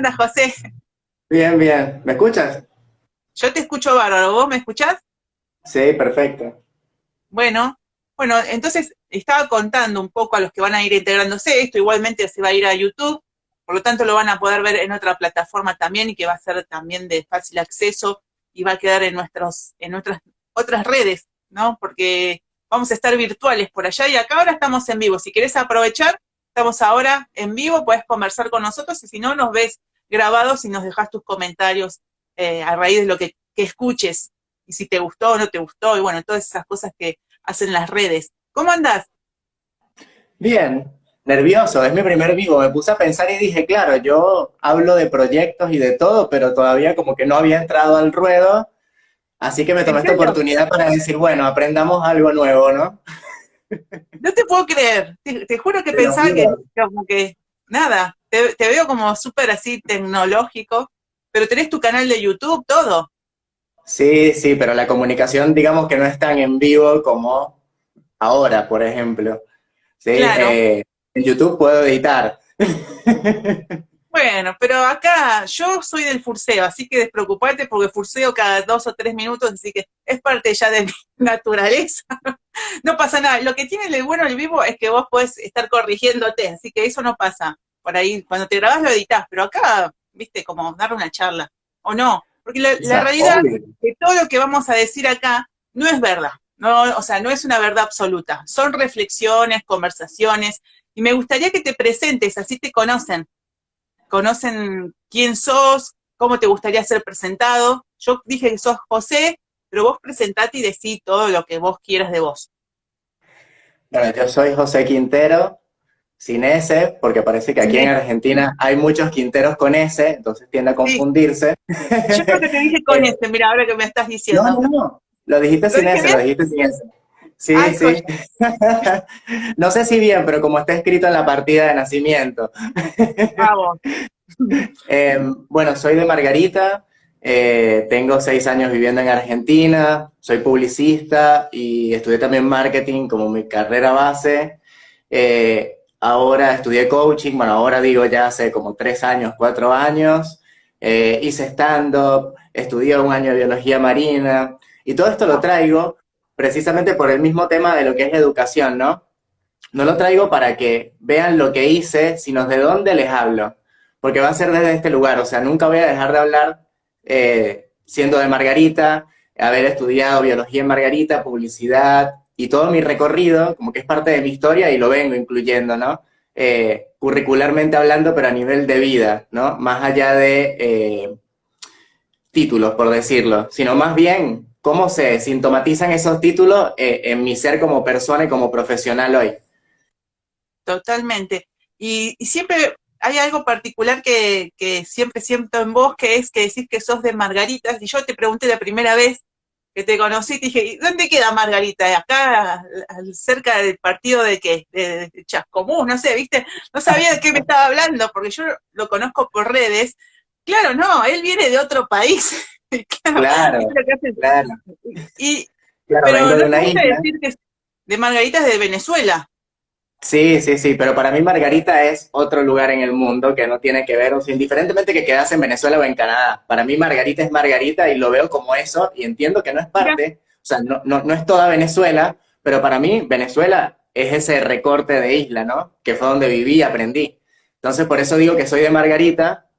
andas, José? Bien, bien. ¿Me escuchas? Yo te escucho bárbaro, ¿vos me escuchás? Sí, perfecto. Bueno, bueno, entonces estaba contando un poco a los que van a ir integrándose, esto igualmente se va a ir a YouTube, por lo tanto lo van a poder ver en otra plataforma también y que va a ser también de fácil acceso y va a quedar en nuestras otras redes, ¿no? Porque vamos a estar virtuales por allá y acá ahora estamos en vivo. Si querés aprovechar, estamos ahora en vivo, puedes conversar con nosotros y si no, nos ves grabados y nos dejas tus comentarios a raíz de lo que escuches y si te gustó o no te gustó, y bueno, todas esas cosas que hacen las redes. ¿Cómo andás? Bien. Nervioso, es mi primer vivo. Me puse a pensar y dije, claro, yo hablo de proyectos y de todo, pero todavía como que no había entrado al ruedo, así que me ¿En tomé esta serio? oportunidad para decir, bueno, aprendamos algo nuevo, ¿no? No te puedo creer. Te juro que Te lo pensaba que juro. como que nada, te veo como súper así tecnológico, pero tenés tu canal de YouTube, todo. Sí, sí, pero la comunicación, digamos que no es tan en vivo como ahora, por ejemplo. Sí, Claro. en YouTube puedo editar. Bueno, pero acá yo soy del furseo, así que despreocupate porque furseo cada 2 o 3 minutos, así que es parte ya de mi naturaleza. No pasa nada. Lo que tiene de bueno el vivo es que vos podés estar corrigiéndote, así que eso no pasa. Por ahí, cuando te grabás lo editas, pero acá, viste, como dar una charla, o no. Porque O la sea, realidad obvio. de todo lo que vamos a decir acá no es verdad. No, o sea, no es una verdad absoluta. Son reflexiones, conversaciones, y me gustaría que te presentes, así te conocen quién sos, cómo te gustaría ser presentado. Yo dije que sos José, pero vos presentate y decís todo lo que vos quieras de vos. Bueno, yo soy José Quintero, sin S, porque parece que aquí en Sí, Argentina hay muchos Quinteros con S, entonces tiende a sí. confundirse. Yo creo que te dije con Eh, este, mira, ahora que me estás no, diciendo. no, no, lo dijiste ¿Lo sin dije S, lo bien? dijiste sin S. Sí, Ay, sí. joya. No sé si bien, pero como está escrito en la partida de nacimiento. Vamos. Bueno, soy de Margarita, tengo 6 años viviendo en Argentina, soy publicista y estudié también marketing como mi carrera base. Ahora estudié coaching, bueno, ahora digo ya hace como 3 años, 4 años. Hice stand-up, estudié un año de biología marina y todo esto lo traigo precisamente por el mismo tema de lo que es la educación, ¿no? No lo traigo para que vean lo que hice, sino de dónde les hablo. Porque va a ser desde este lugar, o sea, nunca voy a dejar de hablar siendo de Margarita, haber estudiado biología en Margarita, publicidad y todo mi recorrido, como que es parte de mi historia y lo vengo incluyendo, ¿no? Curricularmente hablando, pero a nivel de vida, ¿no? Más allá de títulos, por decirlo, sino más bien cómo se sintomatizan esos títulos en mi ser como persona y como profesional hoy. Totalmente. Y siempre hay algo particular que siempre siento en vos, que es que decís que sos de Margaritas. Y yo te pregunté la primera vez que te conocí, te dije, ¿y dónde queda Margarita? Acá, cerca del partido de qué, de Chascomús, no sé, ¿viste? No sabía de qué me estaba hablando, porque yo lo conozco por redes. Claro, no, él viene de otro país. Y claro, ¿viste Claro, lo que hacen? claro, Y, claro, pero vengo no de te una gusta isla. decir que es de Margaritas de Venezuela. Sí, sí, sí, pero para mí Margarita es otro lugar en el mundo que no tiene que ver, o sea, indiferentemente que quedase en Venezuela o en Canadá, para mí Margarita es Margarita y lo veo como eso y entiendo que no es Mira, parte, o sea, no es toda Venezuela, pero para mí Venezuela es ese recorte de isla, ¿no? Que fue donde viví y aprendí. Entonces, por eso digo que soy de Margarita,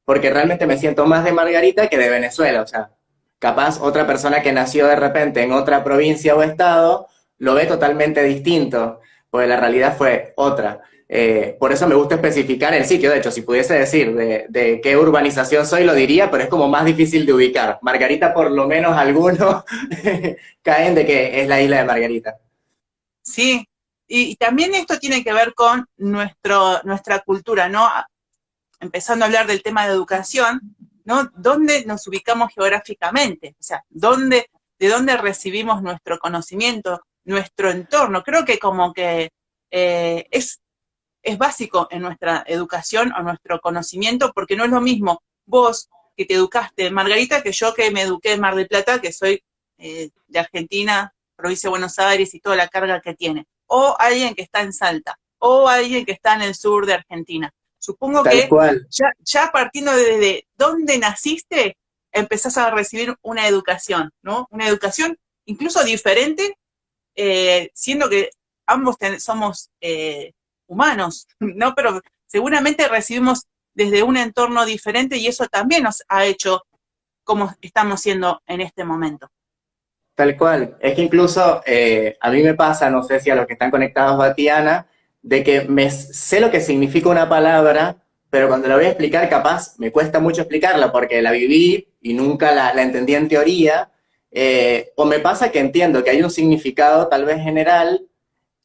porque realmente me siento más de Margarita que de Venezuela, o sea, capaz otra persona que nació de repente en otra provincia o estado lo ve totalmente distinto, porque la realidad fue otra. Por eso me gusta especificar el sitio, de hecho, si pudiese decir de qué urbanización soy, lo diría, pero es como más difícil de ubicar. Margarita, por lo menos algunos caen de que es la isla de Margarita. sí. Y también esto tiene que ver con nuestra cultura, ¿no? Empezando a hablar del tema de educación, ¿no? ¿Dónde nos ubicamos geográficamente? O sea, de dónde recibimos nuestro conocimiento, nuestro entorno. Creo que como que es básico en nuestra educación o nuestro conocimiento, porque no es lo mismo vos que te educaste en Margarita que yo que me eduqué en Mar del Plata, que soy de Argentina, provincia de Buenos Aires y toda la carga que tiene. O alguien que está en Salta, o alguien que está en el sur de Argentina. Supongo Tal que cual. ya partiendo desde dónde naciste, empezás a recibir una educación, ¿no? Una educación incluso diferente, siendo que ambos somos humanos, ¿no? Pero seguramente recibimos desde un entorno diferente y eso también nos ha hecho como estamos siendo en este momento. Tal cual. Es que incluso a mí me pasa, no sé si a los que están conectados a Tiana, de que me sé lo que significa una palabra, pero cuando la voy a explicar, capaz me cuesta mucho explicarla porque la viví y nunca la entendí en teoría. O me pasa que entiendo que hay un significado tal vez general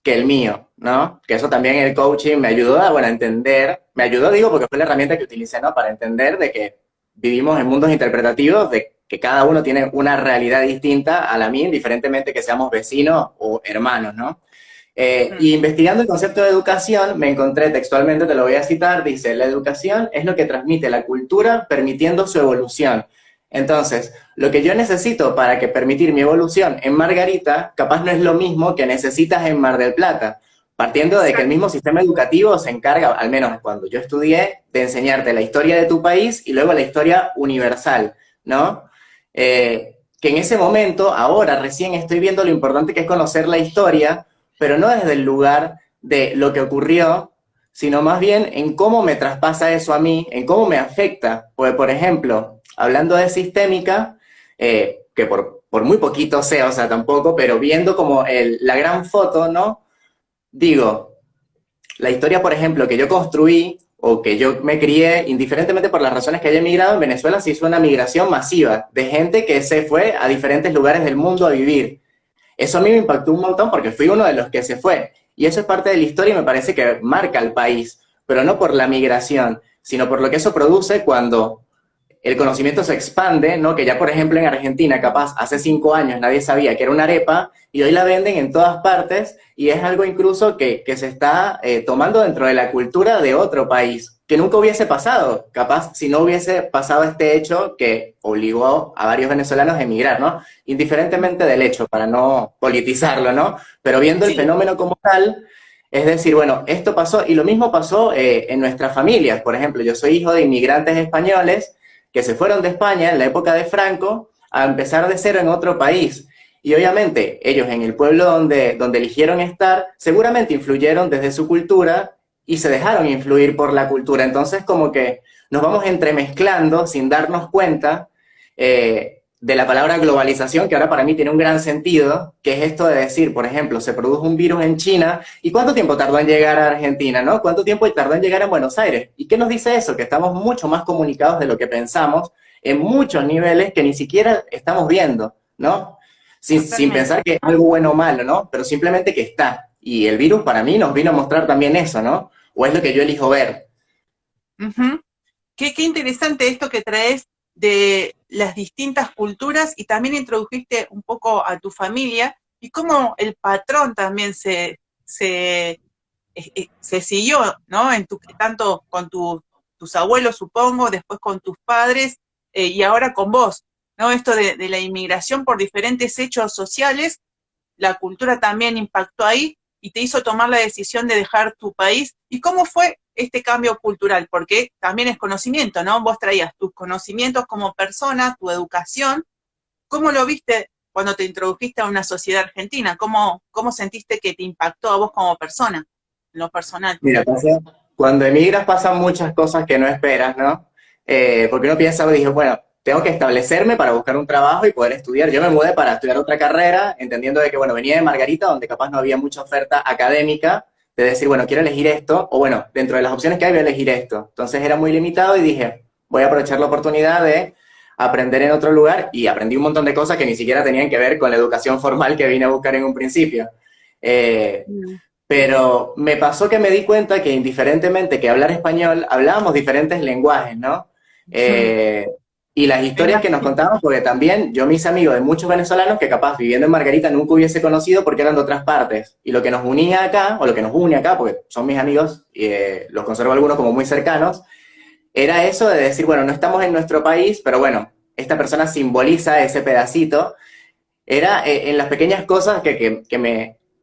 que el mío, ¿no? Que eso también el coaching me ayudó a, bueno, a entender, me ayudó, digo, porque fue la herramienta que utilicé, ¿no? Para entender de que vivimos en mundos interpretativos, de que cada uno tiene una realidad distinta a la mía, indiferentemente que seamos vecinos o hermanos, ¿no? Y investigando el concepto de educación, me encontré textualmente, te lo voy a citar, dice, la educación es lo que transmite la cultura permitiendo su evolución. Entonces, lo que yo necesito para que permitir mi evolución en Margarita, capaz no es lo mismo que necesitas en Mar del Plata, partiendo de que el mismo sistema educativo se encarga, al menos cuando yo estudié, de enseñarte la historia de tu país y luego la historia universal, ¿no? Que en ese momento, ahora recién estoy viendo lo importante que es conocer la historia, pero no desde el lugar de lo que ocurrió, sino más bien en cómo me traspasa eso a mí, en cómo me afecta. Pues, por ejemplo, hablando de sistémica, que por muy poquito sea, o sea, tampoco, pero viendo como la gran foto, ¿no? Digo, la historia, por ejemplo, que yo construí o que yo me crié, indiferentemente por las razones que haya emigrado, en Venezuela se hizo una migración masiva de gente que se fue a diferentes lugares del mundo a vivir. Eso a mí me impactó un montón porque fui uno de los que se fue. Y eso es parte de la historia y me parece que marca al país, pero no por la migración, sino por lo que eso produce cuando el conocimiento se expande, ¿no? Que ya, por ejemplo, en Argentina, capaz, hace 5 años nadie sabía que era una arepa y hoy la venden en todas partes y es algo incluso que se está tomando dentro de la cultura de otro país, que nunca hubiese pasado, capaz, si no hubiese pasado este hecho que obligó a varios venezolanos a emigrar, ¿no? Indiferentemente del hecho, para no politizarlo, ¿no? Pero viendo el Sí, fenómeno como tal, es decir, bueno, esto pasó y lo mismo pasó en nuestras familias. Por ejemplo, yo soy hijo de inmigrantes españoles que se fueron de España en la época de Franco a empezar de cero en otro país. Y obviamente ellos en el pueblo donde eligieron estar, seguramente influyeron desde su cultura y se dejaron influir por la cultura. Entonces como que nos vamos entremezclando sin darnos cuenta de la palabra globalización, que ahora para mí tiene un gran sentido, que es esto de decir, por ejemplo, se produjo un virus en China, ¿y cuánto tiempo tardó en llegar a Argentina, no? ¿Cuánto tiempo tardó en llegar a Buenos Aires? ¿Y qué nos dice eso? Que estamos mucho más comunicados de lo que pensamos en muchos niveles que ni siquiera estamos viendo, ¿no? Sin totalmente. pensar que es algo bueno o malo, ¿no? Pero simplemente que está. Y el virus para mí nos vino a mostrar también eso, ¿no? O es lo que yo elijo ver. Ujú. Qué interesante esto que traes de las distintas culturas y también introdujiste un poco a tu familia y cómo el patrón también se siguió, ¿no? Tanto con tus abuelos, supongo, después con tus padres y ahora con vos, ¿no? Esto de la inmigración por diferentes hechos sociales, la cultura también impactó ahí y te hizo tomar la decisión de dejar tu país. ¿Y cómo fue este cambio cultural? Porque también es conocimiento, ¿no? Vos traías tus conocimientos como persona, tu educación. ¿Cómo lo viste cuando te introdujiste a una sociedad argentina? ¿Cómo sentiste que te impactó a vos como persona, en lo personal? Mira, cuando emigras pasan muchas cosas que no esperas, ¿no? Porque uno piensa, dije, bueno, tengo que establecerme para buscar un trabajo y poder estudiar. Yo me mudé para estudiar otra carrera, entendiendo de que, bueno, venía de Margarita, donde capaz no había mucha oferta académica, de decir, bueno, quiero elegir esto, o bueno, dentro de las opciones que hay voy a elegir esto. Entonces era muy limitado y dije, voy a aprovechar la oportunidad de aprender en otro lugar y aprendí un montón de cosas que ni siquiera tenían que ver con la educación formal que vine a buscar en un principio. Eh, Mm, pero me pasó que me di cuenta que indiferentemente que hablar español, hablábamos diferentes lenguajes, ¿no? mm. Eh, y las Me historias que nos imagino. contábamos, porque también yo mis amigos de muchos venezolanos que capaz viviendo en Margarita nunca hubiese conocido porque eran de otras partes. Y lo que nos unía acá, o lo que nos une acá, porque son mis amigos, y los conservo algunos como muy cercanos, era eso de decir, bueno, no estamos en nuestro país, pero bueno, esta persona simboliza ese pedacito era en las pequeñas cosas que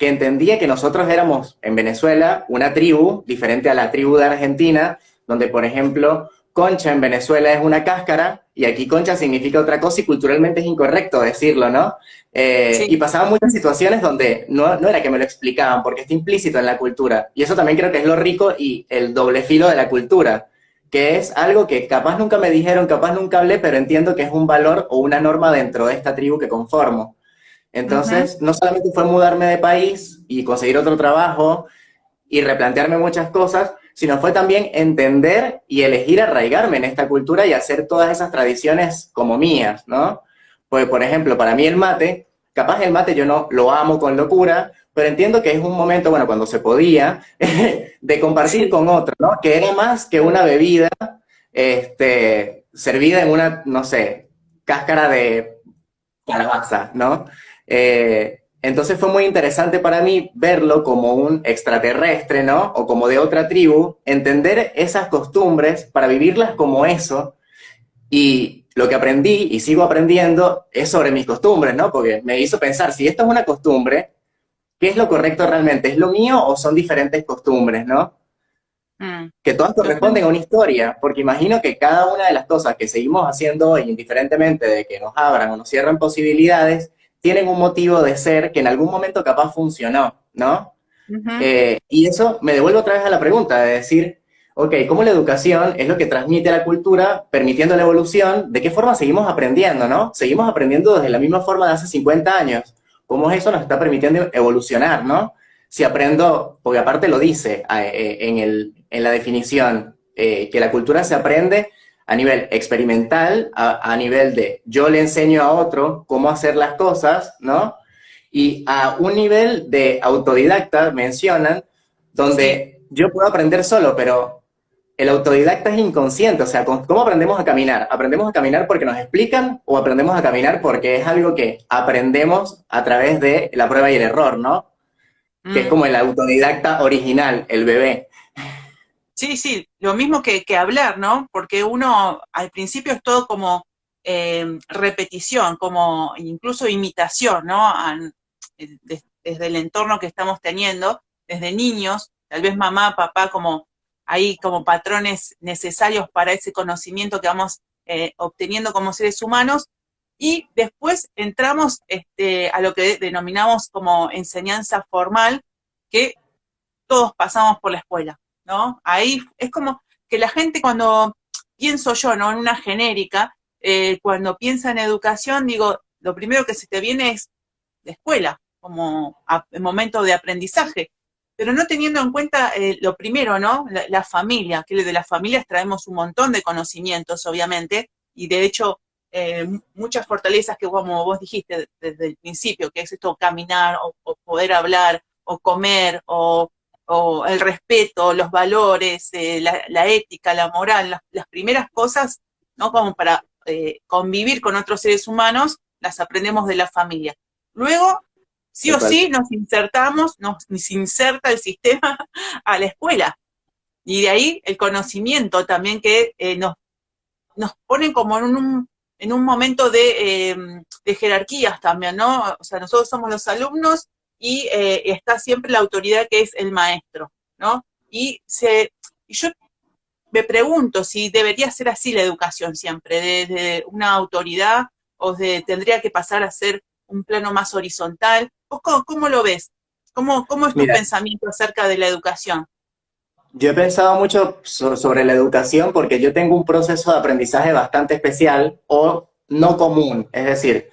entendía que nosotros éramos en Venezuela una tribu diferente a la tribu de Argentina, donde, por ejemplo, concha en Venezuela es una cáscara y aquí concha significa otra cosa y culturalmente es incorrecto decirlo, ¿no? Y Sí. pasaban muchas situaciones donde no era que me lo explicaban, porque está implícito en la cultura. Y eso también creo que es lo rico y el doble filo de la cultura, que es algo que capaz nunca me dijeron, capaz nunca hablé, pero entiendo que es un valor o una norma dentro de esta tribu que conformo. Ujú. Entonces, no solamente fue mudarme de país y conseguir otro trabajo y replantearme muchas cosas, sino fue también entender y elegir arraigarme en esta cultura y hacer todas esas tradiciones como mías, ¿no? Pues, por ejemplo, para mí el mate, capaz el mate yo no lo amo con locura, pero entiendo que es un momento, bueno, cuando se podía, de compartir Sí. con otro, ¿no? Que era más que una bebida servida en una, no sé, cáscara de calabaza, ¿no? Entonces fue muy interesante para mí verlo como un extraterrestre, ¿no? O como de otra tribu, entender esas costumbres para vivirlas como eso. Y lo que aprendí y sigo aprendiendo es sobre mis costumbres, ¿no? Porque me hizo pensar, si esto es una costumbre, ¿qué es lo correcto realmente? ¿Es lo mío o son diferentes costumbres, ¿no? Mm. Que todas corresponden a una historia, porque imagino que cada una de las cosas que seguimos haciendo hoy, indiferentemente de que nos abran o nos cierren posibilidades, tienen un motivo de ser que en algún momento capaz funcionó, ¿no? Ujú. Y eso me devuelve otra vez a la pregunta de decir, ok, ¿cómo la educación es lo que transmite la cultura, permitiendo la evolución? ¿De qué forma seguimos aprendiendo, no? Seguimos aprendiendo desde la misma forma de hace 50 años. ¿Cómo eso nos está permitiendo evolucionar, no? Si aprendo, porque aparte lo dice en la definición, que la cultura se aprende a nivel experimental, a nivel de yo le enseño a otro cómo hacer las cosas, ¿no? Y a un nivel de autodidacta, mencionan, Sí. donde yo puedo aprender solo, pero el autodidacta es inconsciente. O sea, ¿cómo aprendemos a caminar? ¿Aprendemos a caminar porque nos explican o aprendemos a caminar porque es algo que aprendemos a través de la prueba y el error, ¿no? Que es Mm. como el autodidacta original, el bebé. Sí, sí, lo mismo que hablar, ¿no? Porque uno al principio es todo como repetición, como incluso imitación, ¿no? Desde el entorno que estamos teniendo, desde niños, tal vez mamá, papá, como ahí como patrones necesarios para ese conocimiento que vamos obteniendo como seres humanos, y después entramos a lo que denominamos como enseñanza formal, que todos pasamos por la escuela, ¿no? Ahí es como que la gente cuando pienso yo, ¿no? En una genérica, cuando piensa en educación, digo, lo primero que se te viene es la escuela, como el momento de aprendizaje, pero no teniendo en cuenta lo primero, ¿no? La familia, que de las familias traemos un montón de conocimientos, obviamente, y de hecho muchas fortalezas que como vos dijiste desde el principio, que es esto caminar o poder hablar o comer o el respeto, los valores, la ética, la moral, las primeras cosas, ¿no? Como para convivir con otros seres humanos, las aprendemos de la familia. Luego, sí Tal o cual. sí, nos inserta el sistema a la escuela. Y de ahí el conocimiento también que nos ponen como en un momento de jerarquías también, ¿no? O sea, nosotros somos los alumnos y está siempre la autoridad que es el maestro, ¿no? Y yo me pregunto si debería ser así la educación siempre, de una autoridad tendría que pasar a ser un plano más horizontal. ¿Vos cómo lo ves? ¿Cómo es tu Mira, pensamiento acerca de la educación? yo he pensado mucho sobre la educación porque yo tengo un proceso de aprendizaje bastante especial o no común. Es decir,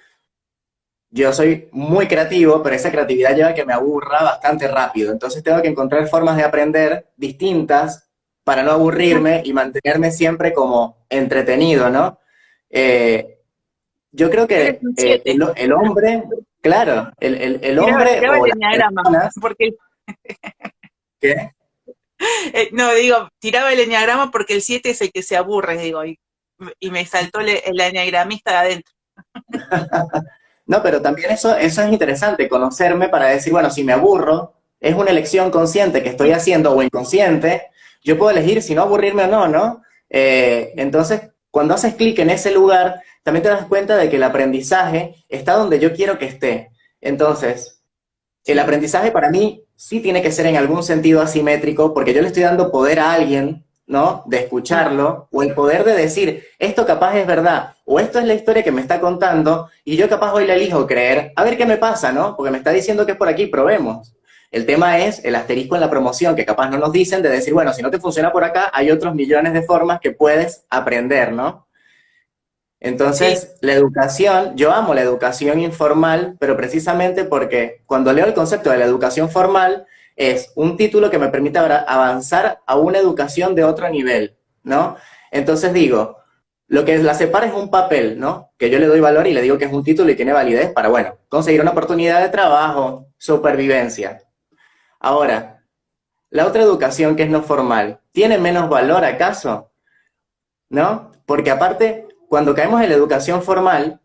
yo soy muy creativo, pero esa creatividad lleva a que me aburra bastante rápido. Entonces tengo que encontrar formas de aprender distintas para no aburrirme y mantenerme siempre como entretenido, ¿no? Eh, yo creo Eres que un 7. el hombre, claro, el hombre Tiraba o el las enneagrama, personas porque que no, tiraba el enneagrama porque el 7 es el que se aburre, digo, y me saltó el enneagramista de adentro. no, pero también eso es interesante, conocerme para decir, bueno, si me aburro, es una elección consciente que estoy Sí, haciendo o inconsciente, yo puedo elegir si no aburrirme o no, ¿no? Entonces, cuando haces clic en ese lugar, también te das cuenta de que el aprendizaje está donde yo quiero que esté. Entonces, el sí, aprendizaje para mí sí tiene que ser en algún sentido asimétrico, porque yo le estoy dando poder a alguien ¿no? De escucharlo, o el poder de decir, esto capaz es verdad, o esto es la historia que me está contando, y yo capaz hoy la elijo creer, a ver qué me pasa, ¿no? Porque me está diciendo que es por aquí, probemos. El tema es el asterisco en la promoción, que capaz no nos dicen de decir, bueno, si no te funciona por acá, hay otros millones de formas que puedes aprender, ¿no? Sí, Entonces, la educación, yo amo la educación informal, pero precisamente porque cuando leo el concepto de la educación formal, es un título que me permite avanzar a una educación de otro nivel, ¿no? Entonces digo, lo que la separa es un papel, ¿no? Que yo le doy valor y le digo que es un título y tiene validez para, bueno, conseguir una oportunidad de trabajo, supervivencia. Ahora, la otra educación que es no formal, ¿tiene menos valor acaso? ¿No? Porque aparte, cuando caemos en la educación formal,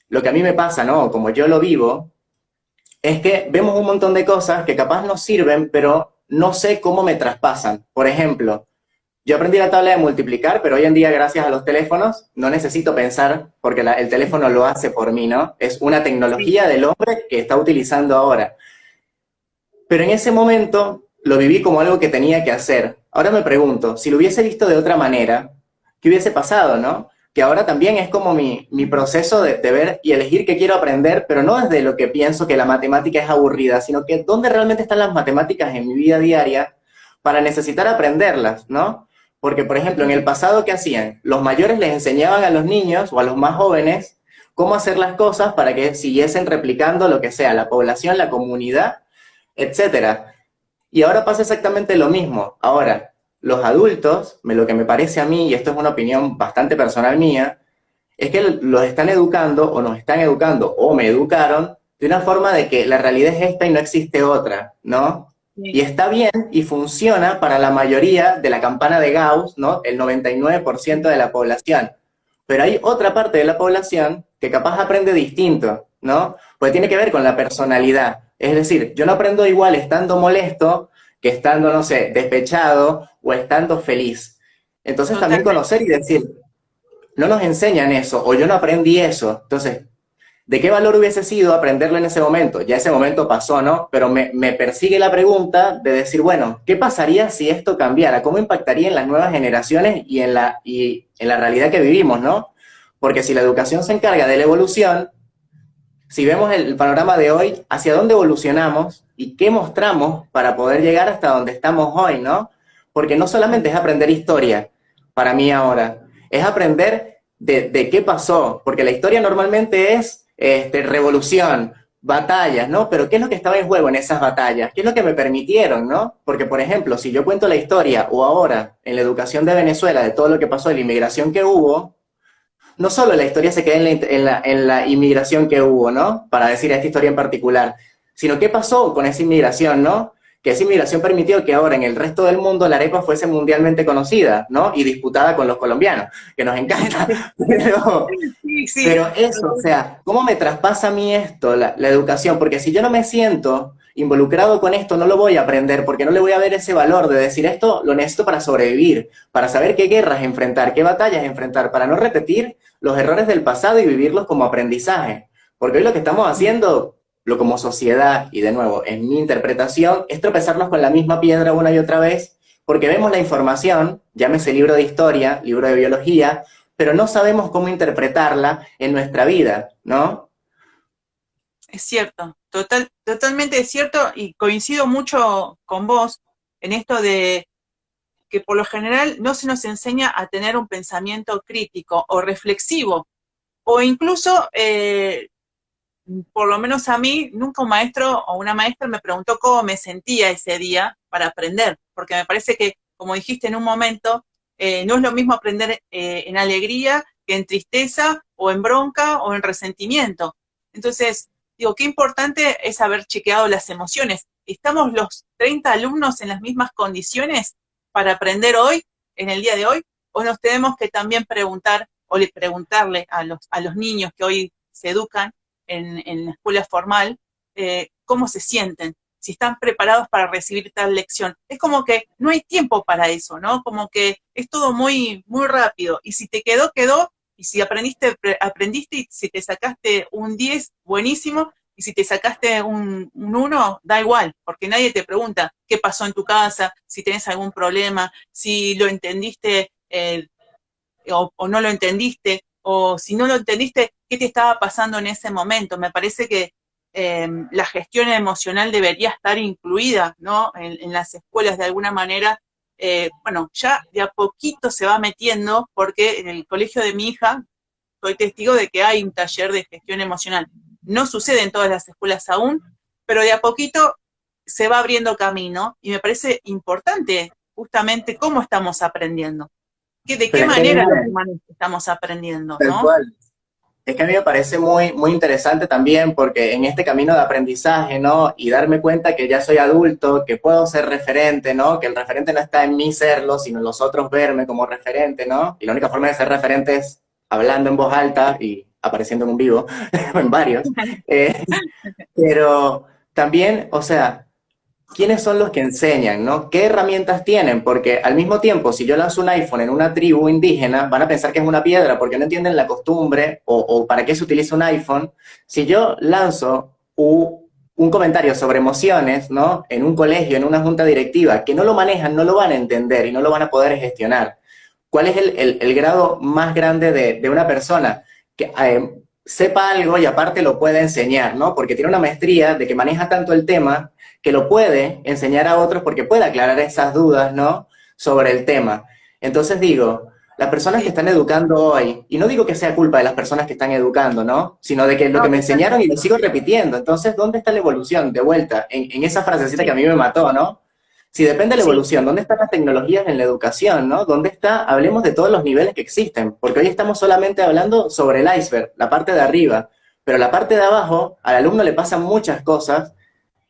lo que a mí me pasa, ¿no? Como yo lo vivo, es que vemos un montón de cosas que capaz nos sirven, pero no sé cómo me traspasan. Por ejemplo, yo aprendí la tabla de multiplicar, pero hoy en día, gracias a los teléfonos, no necesito pensar porque el teléfono lo hace por mí, ¿no? Es una sí, tecnología del hombre que está utilizando ahora. Pero en ese momento lo viví como algo que tenía que hacer. Ahora me pregunto, si lo hubiese visto de otra manera, ¿qué hubiese pasado, no? Que ahora también es como mi proceso de ver y elegir qué quiero aprender, pero no desde lo que pienso que la matemática es aburrida, sino que dónde realmente están las matemáticas en mi vida diaria para necesitar aprenderlas, ¿no? Porque, por ejemplo, en el pasado, ¿qué hacían? Los mayores les enseñaban a los niños o a los más jóvenes cómo hacer las cosas para que siguiesen replicando lo que sea, la población, la comunidad, etcétera. Y ahora pasa exactamente lo mismo. Ahora, los adultos, lo que me parece a mí, y esto es una opinión bastante personal mía, es que los están educando o nos están educando o me educaron de una forma de que la realidad es esta y no existe otra, ¿no? sí, Y está bien y funciona para la mayoría de la campana de Gauss, ¿no? El 99% de la población. Pero hay otra parte de la población que capaz aprende distinto, ¿no? Pues tiene que ver con la personalidad. Es decir, yo no aprendo igual estando molesto que estando, no sé, despechado o estando feliz. Entonces también totalmente. conocer y decir, no nos enseñan eso o yo no aprendí eso. Entonces, ¿de qué valor hubiese sido aprenderlo en ese momento? Ya ese momento pasó, ¿no? Pero me persigue la pregunta de decir, bueno, ¿qué pasaría si esto cambiara? ¿Cómo impactaría en las nuevas generaciones y en la realidad que vivimos, ¿no? Porque si la educación se encarga de la evolución, si vemos el panorama de hoy, hacia dónde evolucionamos y qué mostramos para poder llegar hasta donde estamos hoy, ¿no? Porque no solamente es aprender historia, para mí ahora, es aprender de qué pasó, porque la historia normalmente es revolución, batallas, ¿no? Pero ¿qué es lo que estaba en juego en esas batallas? ¿Qué es lo que me permitieron, ¿no? Porque, por ejemplo, si yo cuento la historia o ahora en la educación de Venezuela de todo lo que pasó, de la inmigración que hubo, no solo la historia se queda en la inmigración que hubo, ¿no? Para decir esta historia en particular, sino qué pasó con esa inmigración, ¿no? Que esa inmigración permitió que ahora en el resto del mundo la arepa fuese mundialmente conocida, ¿no? Y disputada con los colombianos, que nos encanta. Sí, sí, Pero eso, o sea, ¿cómo me traspasa a mí esto, la educación? Porque si yo no me siento involucrado con esto, no lo voy a aprender, porque no le voy a ver ese valor de decir esto lo necesito para sobrevivir, para saber qué guerras enfrentar, qué batallas enfrentar, para no repetir los errores del pasado y vivirlos como aprendizaje. Porque hoy lo que estamos haciendo, lo como sociedad, y de nuevo, en mi interpretación, es tropezarnos con la misma piedra una y otra vez, porque vemos la información, llámese libro de historia, libro de biología, pero no sabemos cómo interpretarla en nuestra vida, ¿no? es cierto, totalmente es cierto y coincido mucho con vos en esto de que por lo general no se nos enseña a tener un pensamiento crítico o reflexivo, o incluso, por lo menos a mí, nunca un maestro o una maestra me preguntó cómo me sentía ese día para aprender, porque me parece que, como dijiste en un momento, no es lo mismo aprender en alegría que en tristeza o en bronca o en resentimiento. Entonces, digo, qué importante es haber chequeado las emociones. ¿Estamos los 30 alumnos en las mismas condiciones para aprender hoy, en el día de hoy? ¿O nos tenemos que también preguntar o preguntarle a los niños que hoy se educan en la escuela formal, cómo se sienten, si están preparados para recibir tal lección? Es como que no hay tiempo para eso, ¿no? Como que es todo muy, muy rápido. Y si te quedó, quedó. Y si aprendiste, aprendiste. Y si te sacaste un 10, buenísimo. y si te sacaste un 1, da igual, porque nadie te pregunta qué pasó en tu casa, si tenés algún problema, si lo entendiste o no lo entendiste, o si no lo entendiste, qué te estaba pasando en ese momento. Me parece que la gestión emocional debería estar incluida, ¿no? En las escuelas de alguna manera. Bueno, ya de a poquito se va metiendo, porque en el colegio de mi hija, soy testigo de que hay un taller de gestión emocional. No sucede en todas las escuelas aún, pero de a poquito se va abriendo camino y me parece importante justamente cómo estamos aprendiendo, de qué Pero es que manera mira, los humanos estamos aprendiendo, tal ¿no? cual. Es que a mí me parece muy, muy interesante también porque en este camino de aprendizaje, ¿no? Y darme cuenta que ya soy adulto, que puedo ser referente, ¿no? Que el referente no está en mí serlo, sino en los otros verme como referente, ¿no? Y la única forma de ser referente es hablando en voz alta y apareciendo en un vivo, en varios. Eh, pero también, o sea, ¿quiénes son los que enseñan, no? ¿Qué herramientas tienen? Porque al mismo tiempo, si yo lanzo un iPhone en una tribu indígena, van a pensar que es una piedra porque no entienden la costumbre o para qué se utiliza un iPhone. Si yo lanzo un comentario sobre emociones, ¿no? En un colegio, en una junta directiva, que no lo manejan, no lo van a entender y no lo van a poder gestionar. ¿Cuál es el grado más grande de una persona? Que sepa algo y aparte lo puede enseñar, ¿no? Porque tiene una maestría de que maneja tanto el tema que lo puede enseñar a otros porque puede aclarar esas dudas, ¿no? Sobre el tema. Entonces digo, las personas que Sí, están educando hoy, y no digo que sea culpa de las personas que están educando, ¿no? Sino de que lo no, que me enseñaron y totalmente. lo sigo repitiendo. Entonces, ¿dónde está la evolución? De vuelta, en esa frasecita que a Sí, mí me mató, ¿no? Si depende de la sí, evolución, ¿dónde están las tecnologías en la educación, no? ¿Dónde está? Hablemos de todos los niveles que existen, porque hoy estamos solamente hablando sobre el iceberg, la parte de arriba, pero la parte de abajo, al alumno le pasan muchas cosas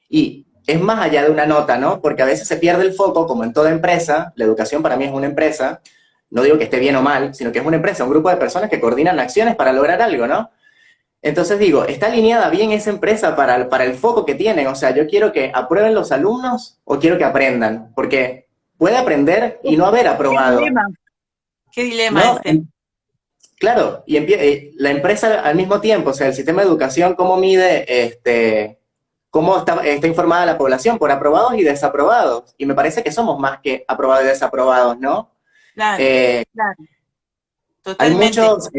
y es más allá de una nota, ¿no? Porque a veces se pierde el foco, como en toda empresa, la educación para mí es una empresa, no digo que esté bien o mal, sino que es una empresa, un grupo de personas que coordinan acciones para lograr algo, ¿no? Entonces digo, ¿está alineada bien esa empresa para el foco que tienen? O sea, yo quiero que aprueben los alumnos o quiero que aprendan, porque puede aprender y no haber qué aprobado, dilema, qué dilema ¿no? ese. Claro, y la empresa al mismo tiempo, o sea, el sistema de educación, ¿cómo mide cómo está informada la población por aprobados y desaprobados? Y me parece que somos más que aprobados y desaprobados, ¿no? Claro, Eh, claro, Hay totalmente. muchos,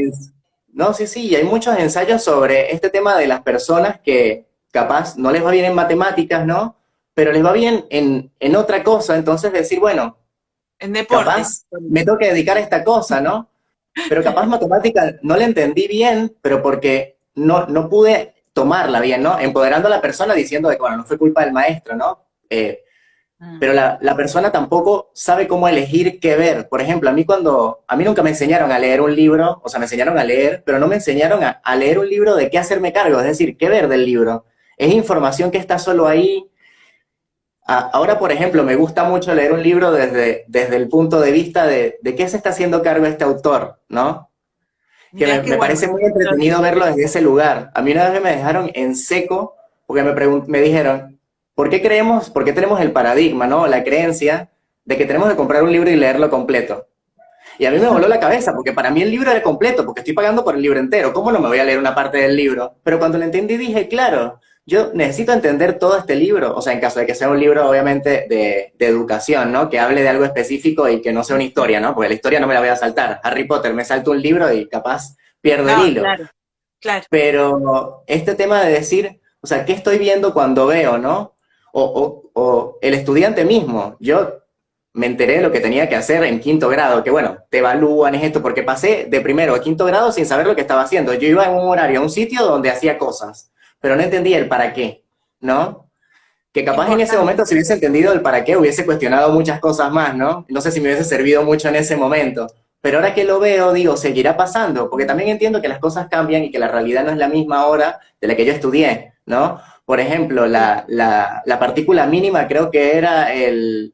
no, sí, sí, hay muchos ensayos sobre este tema de las personas que capaz no les va bien en matemáticas, ¿no? Pero les va bien en otra cosa, entonces decir, bueno, En deporte. capaz me tengo que dedicar a esta cosa, ¿no? Pero capaz matemática no la entendí bien, pero porque no pude tomarla bien, ¿no? Empoderando a la persona diciendo de que, bueno, no fue culpa del maestro, ¿no? Mm. Pero la persona tampoco sabe cómo elegir qué ver. Por ejemplo, a mí nunca me enseñaron a leer un libro, o sea, me enseñaron a leer, pero no me enseñaron a leer un libro de qué hacerme cargo, es decir, qué ver del libro. Es información que está solo ahí. Ahora, por ejemplo, me gusta mucho leer un libro desde el punto de vista de qué se está haciendo cargo este autor, ¿no? Que Mirá qué me bueno. parece muy entretenido verlo desde ese lugar. A mí una vez me dejaron en seco porque me dijeron, por qué tenemos el paradigma, ¿no? La creencia de que tenemos que comprar un libro y leerlo completo? Y a mí me voló la cabeza, porque para mí el libro era completo, porque estoy pagando por el libro entero. ¿Cómo no me voy a leer una parte del libro? Pero cuando lo entendí dije, claro, yo necesito entender todo este libro, o sea, en caso de que sea un libro obviamente de educación, ¿no? Que hable de algo específico y que no sea una historia, ¿no? Porque la historia no me la voy a saltar. Harry Potter, me salto un libro y capaz pierdo el No, hilo. claro, claro. Pero este tema de decir, o sea, ¿qué estoy viendo cuando veo, no? O el estudiante mismo. Yo me enteré de lo que tenía que hacer en quinto grado, que bueno, te evalúan, es esto, porque pasé de primero a quinto grado sin saber lo que estaba haciendo. Yo iba en un horario, a un sitio donde hacía cosas, pero no entendía el para qué, ¿no? Que Qué capaz en ese importante. momento, si hubiese entendido el para qué, hubiese cuestionado muchas cosas más, ¿no? No sé si me hubiese servido mucho en ese momento. Pero ahora que lo veo, digo, seguirá pasando, porque también entiendo que las cosas cambian y que la realidad no es la misma ahora de la que yo estudié, ¿no? Por ejemplo, Sí. la partícula mínima creo que era el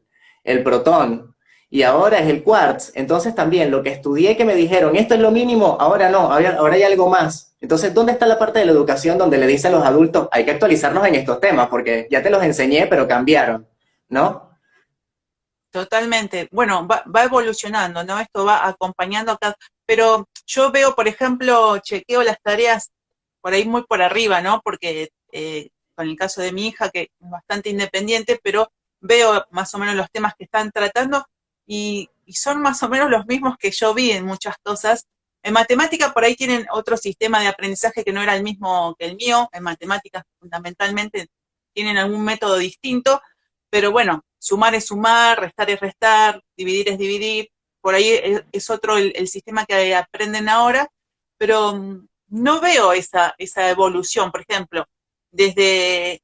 protón, y ahora es el quarks. Entonces también lo que estudié que me dijeron, esto es lo mínimo, ahora no, ahora hay algo más. Entonces, ¿dónde está la parte de la educación donde le dicen a los adultos, hay que actualizarnos en estos temas, porque ya te los enseñé, pero cambiaron, ¿no? Totalmente. Bueno, va evolucionando, ¿no? Esto va acompañando acá. Pero yo veo, por ejemplo, chequeo las tareas por ahí muy por arriba, ¿no? Porque con el caso de mi hija, que es bastante independiente, pero veo más o menos los temas que están tratando y son más o menos los mismos que yo vi en muchas cosas. En matemática por ahí tienen otro sistema de aprendizaje que no era el mismo que el mío, en matemáticas fundamentalmente tienen algún método distinto, pero bueno, sumar es sumar, restar es restar, dividir es dividir, por ahí es otro el sistema que aprenden ahora, pero no veo esa evolución, por ejemplo, desde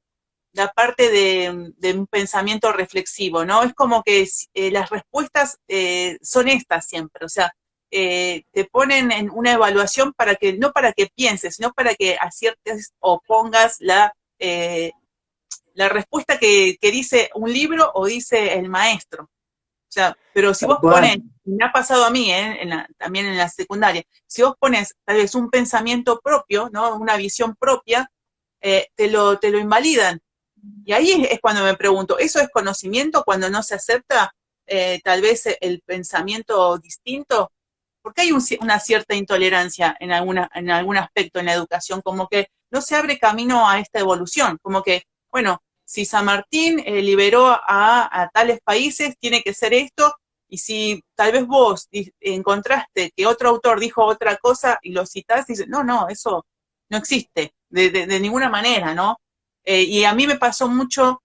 la parte de un pensamiento reflexivo, ¿no? Es como que las respuestas son estas siempre, o sea, te ponen en una evaluación para que, no para que pienses, sino para que aciertes o pongas la respuesta que dice un libro o dice el maestro. O sea, pero si Tal vos cual. pones, me ha pasado a mí, también en la secundaria, si vos pones tal vez un pensamiento propio, ¿no? Una visión propia, te lo invalidan. Y ahí es cuando me pregunto, ¿eso es conocimiento cuando no se acepta tal vez el pensamiento distinto? Porque hay una cierta intolerancia en algún aspecto en la educación, como que no se abre camino a esta evolución, como que, bueno, si San Martín liberó a tales países, tiene que ser esto, y si tal vez vos encontraste que otro autor dijo otra cosa y lo citás, y dices, no, no, eso no existe, de ninguna manera, ¿no? Y a mí me pasó mucho,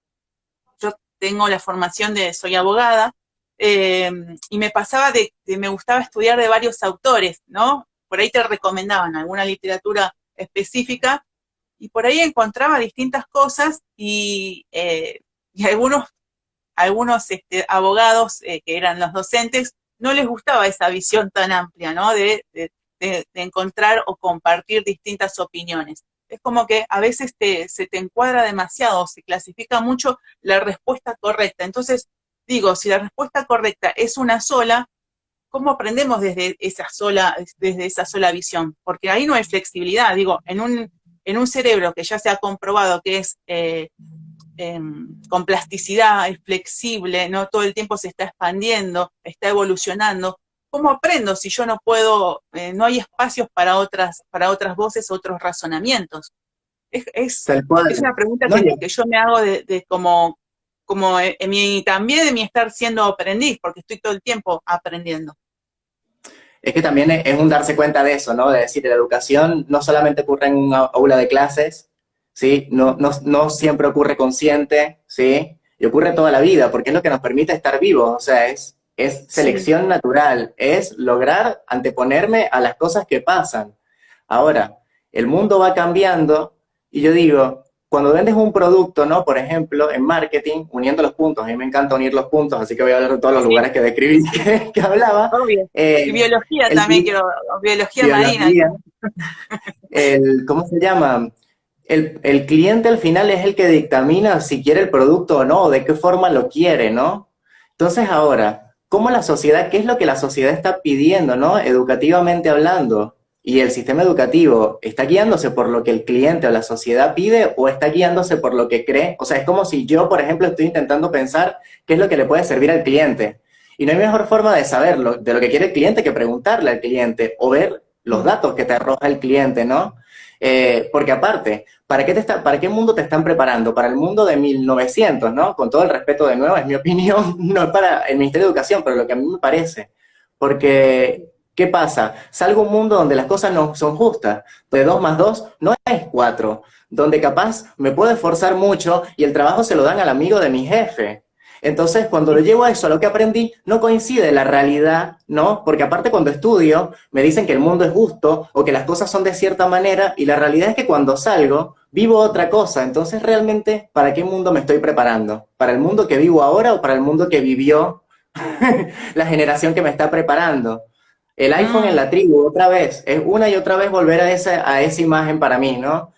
yo tengo la formación soy abogada, eh, y me pasaba me gustaba estudiar de varios autores, ¿no? Por ahí te recomendaban alguna literatura específica, y por ahí encontraba distintas cosas, y algunos abogados que eran los docentes, no les gustaba esa visión tan amplia, ¿no? De encontrar o compartir distintas opiniones. Es como que a veces se te encuadra demasiado, se clasifica mucho la respuesta correcta. Entonces, digo, si la respuesta correcta es una sola, ¿cómo aprendemos desde esa sola visión? Porque ahí no hay flexibilidad. Digo, en un cerebro que ya se ha comprobado que es con plasticidad, es flexible, no todo el tiempo se está expandiendo, está evolucionando. ¿Cómo aprendo si yo no puedo, no hay espacios para otras voces, otros razonamientos? Es, es, Tal es cual. una pregunta No, que yo me hago de como también de mi estar siendo aprendiz, porque estoy todo el tiempo aprendiendo. es que también es un darse cuenta de eso, ¿no? De decir, la educación no solamente ocurre en una aula de clases, ¿sí? No siempre ocurre consciente, ¿sí? Y ocurre toda la vida, porque es lo que nos permite estar vivos, o sea, es Sí. selección natural, es lograr anteponerme a las cosas que pasan. Ahora, el mundo va cambiando y yo digo, cuando vendes un producto, ¿no? Por ejemplo, en marketing, uniendo los puntos, a mí me encanta unir los puntos, así que voy a hablar de todos los Sí, lugares que describí que hablaba. obvio. Eh, Y biología el, también, quiero, biología marina. biología, ¿cómo se llama? El cliente al final es el que dictamina si quiere el producto o no, o de qué forma lo quiere, ¿no? Entonces ahora, ¿cómo la sociedad, qué es lo que la sociedad está pidiendo, ¿no? Educativamente hablando. Y el sistema educativo, ¿está guiándose por lo que el cliente o la sociedad pide o está guiándose por lo que cree? O sea, es como si yo, por ejemplo, estoy intentando pensar qué es lo que le puede servir al cliente. Y no hay mejor forma de saberlo, de lo que quiere el cliente, que preguntarle al cliente o ver los Mm. datos que te arroja el cliente, ¿no? Porque aparte, ¿para qué mundo te están preparando? Para el mundo de 1900, ¿no? Con todo el respeto de nuevo, es mi opinión, no es para el Ministerio de Educación, pero lo que a mí me parece. Porque, ¿qué pasa? Salgo a un mundo donde las cosas no son justas, de 2 más 2 no es 4, donde capaz me puedo esforzar mucho y el trabajo se lo dan al amigo de mi jefe. Entonces, cuando lo llevo a eso, a lo que aprendí, no coincide la realidad, ¿no? Porque aparte cuando estudio, me dicen que el mundo es justo o que las cosas son de cierta manera y la realidad es que cuando salgo, vivo otra cosa. Entonces, realmente, ¿para qué mundo me estoy preparando? ¿Para el mundo que vivo ahora o para el mundo que vivió la generación que me está preparando? El iPhone en Mm. la tribu, otra vez, es una y otra vez volver a esa imagen para mí, ¿no?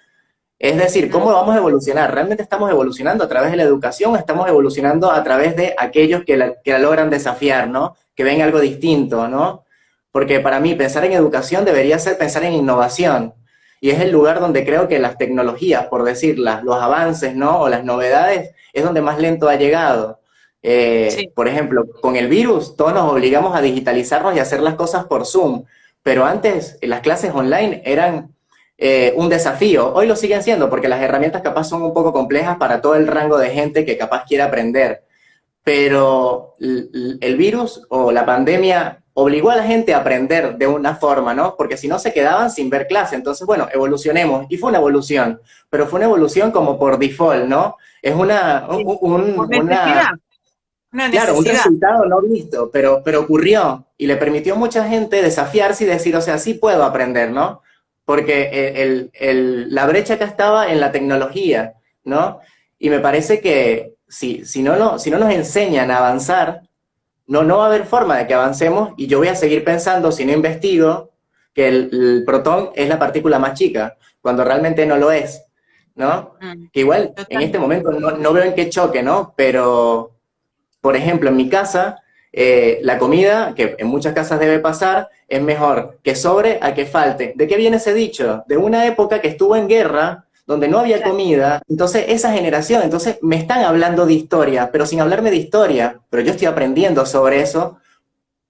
Es decir, ¿cómo Mm. vamos a evolucionar? ¿Realmente estamos evolucionando a través de la educación o estamos evolucionando a través de aquellos que la logran desafiar, ¿no? Que ven algo distinto, ¿no? Porque para mí pensar en educación debería ser pensar en innovación. Y es el lugar donde creo que las tecnologías, por decirlas, los avances, ¿no? O las novedades, es donde más lento ha llegado. Sí. Por ejemplo, con el virus, todos nos obligamos a digitalizarnos y hacer las cosas por Zoom. Pero antes, las clases online eran un desafío. Hoy lo siguen siendo porque las herramientas capaz son un poco complejas para todo el rango de gente que capaz quiere aprender. Pero el virus o la pandemia obligó a la gente a aprender de una forma, ¿no? Porque si no se quedaban sin ver clase. Entonces, bueno, evolucionemos. Y fue una evolución, pero fue una evolución como por default, ¿no? Es Sí. Por necesidad, una claro, un necesidad. resultado no visto, pero ocurrió y le permitió a mucha gente desafiarse y decir, o sea, sí puedo aprender, ¿no? Porque la brecha que estaba en la tecnología, ¿no? Y me parece que si no nos enseñan a avanzar, no va a haber forma de que avancemos y yo voy a seguir pensando, si no investigo, que el protón es la partícula más chica, cuando realmente no lo es, ¿no? Mm, Que igual en este totalmente. momento no veo en qué choque, ¿no? Pero por ejemplo, en mi casa, la comida, que en muchas casas debe pasar, es mejor que sobre a que falte. ¿De qué viene ese dicho? De una época que estuvo en guerra, donde no había Claro. comida, entonces esa generación, entonces me están hablando de historia, pero sin hablarme de historia, pero yo estoy aprendiendo sobre eso.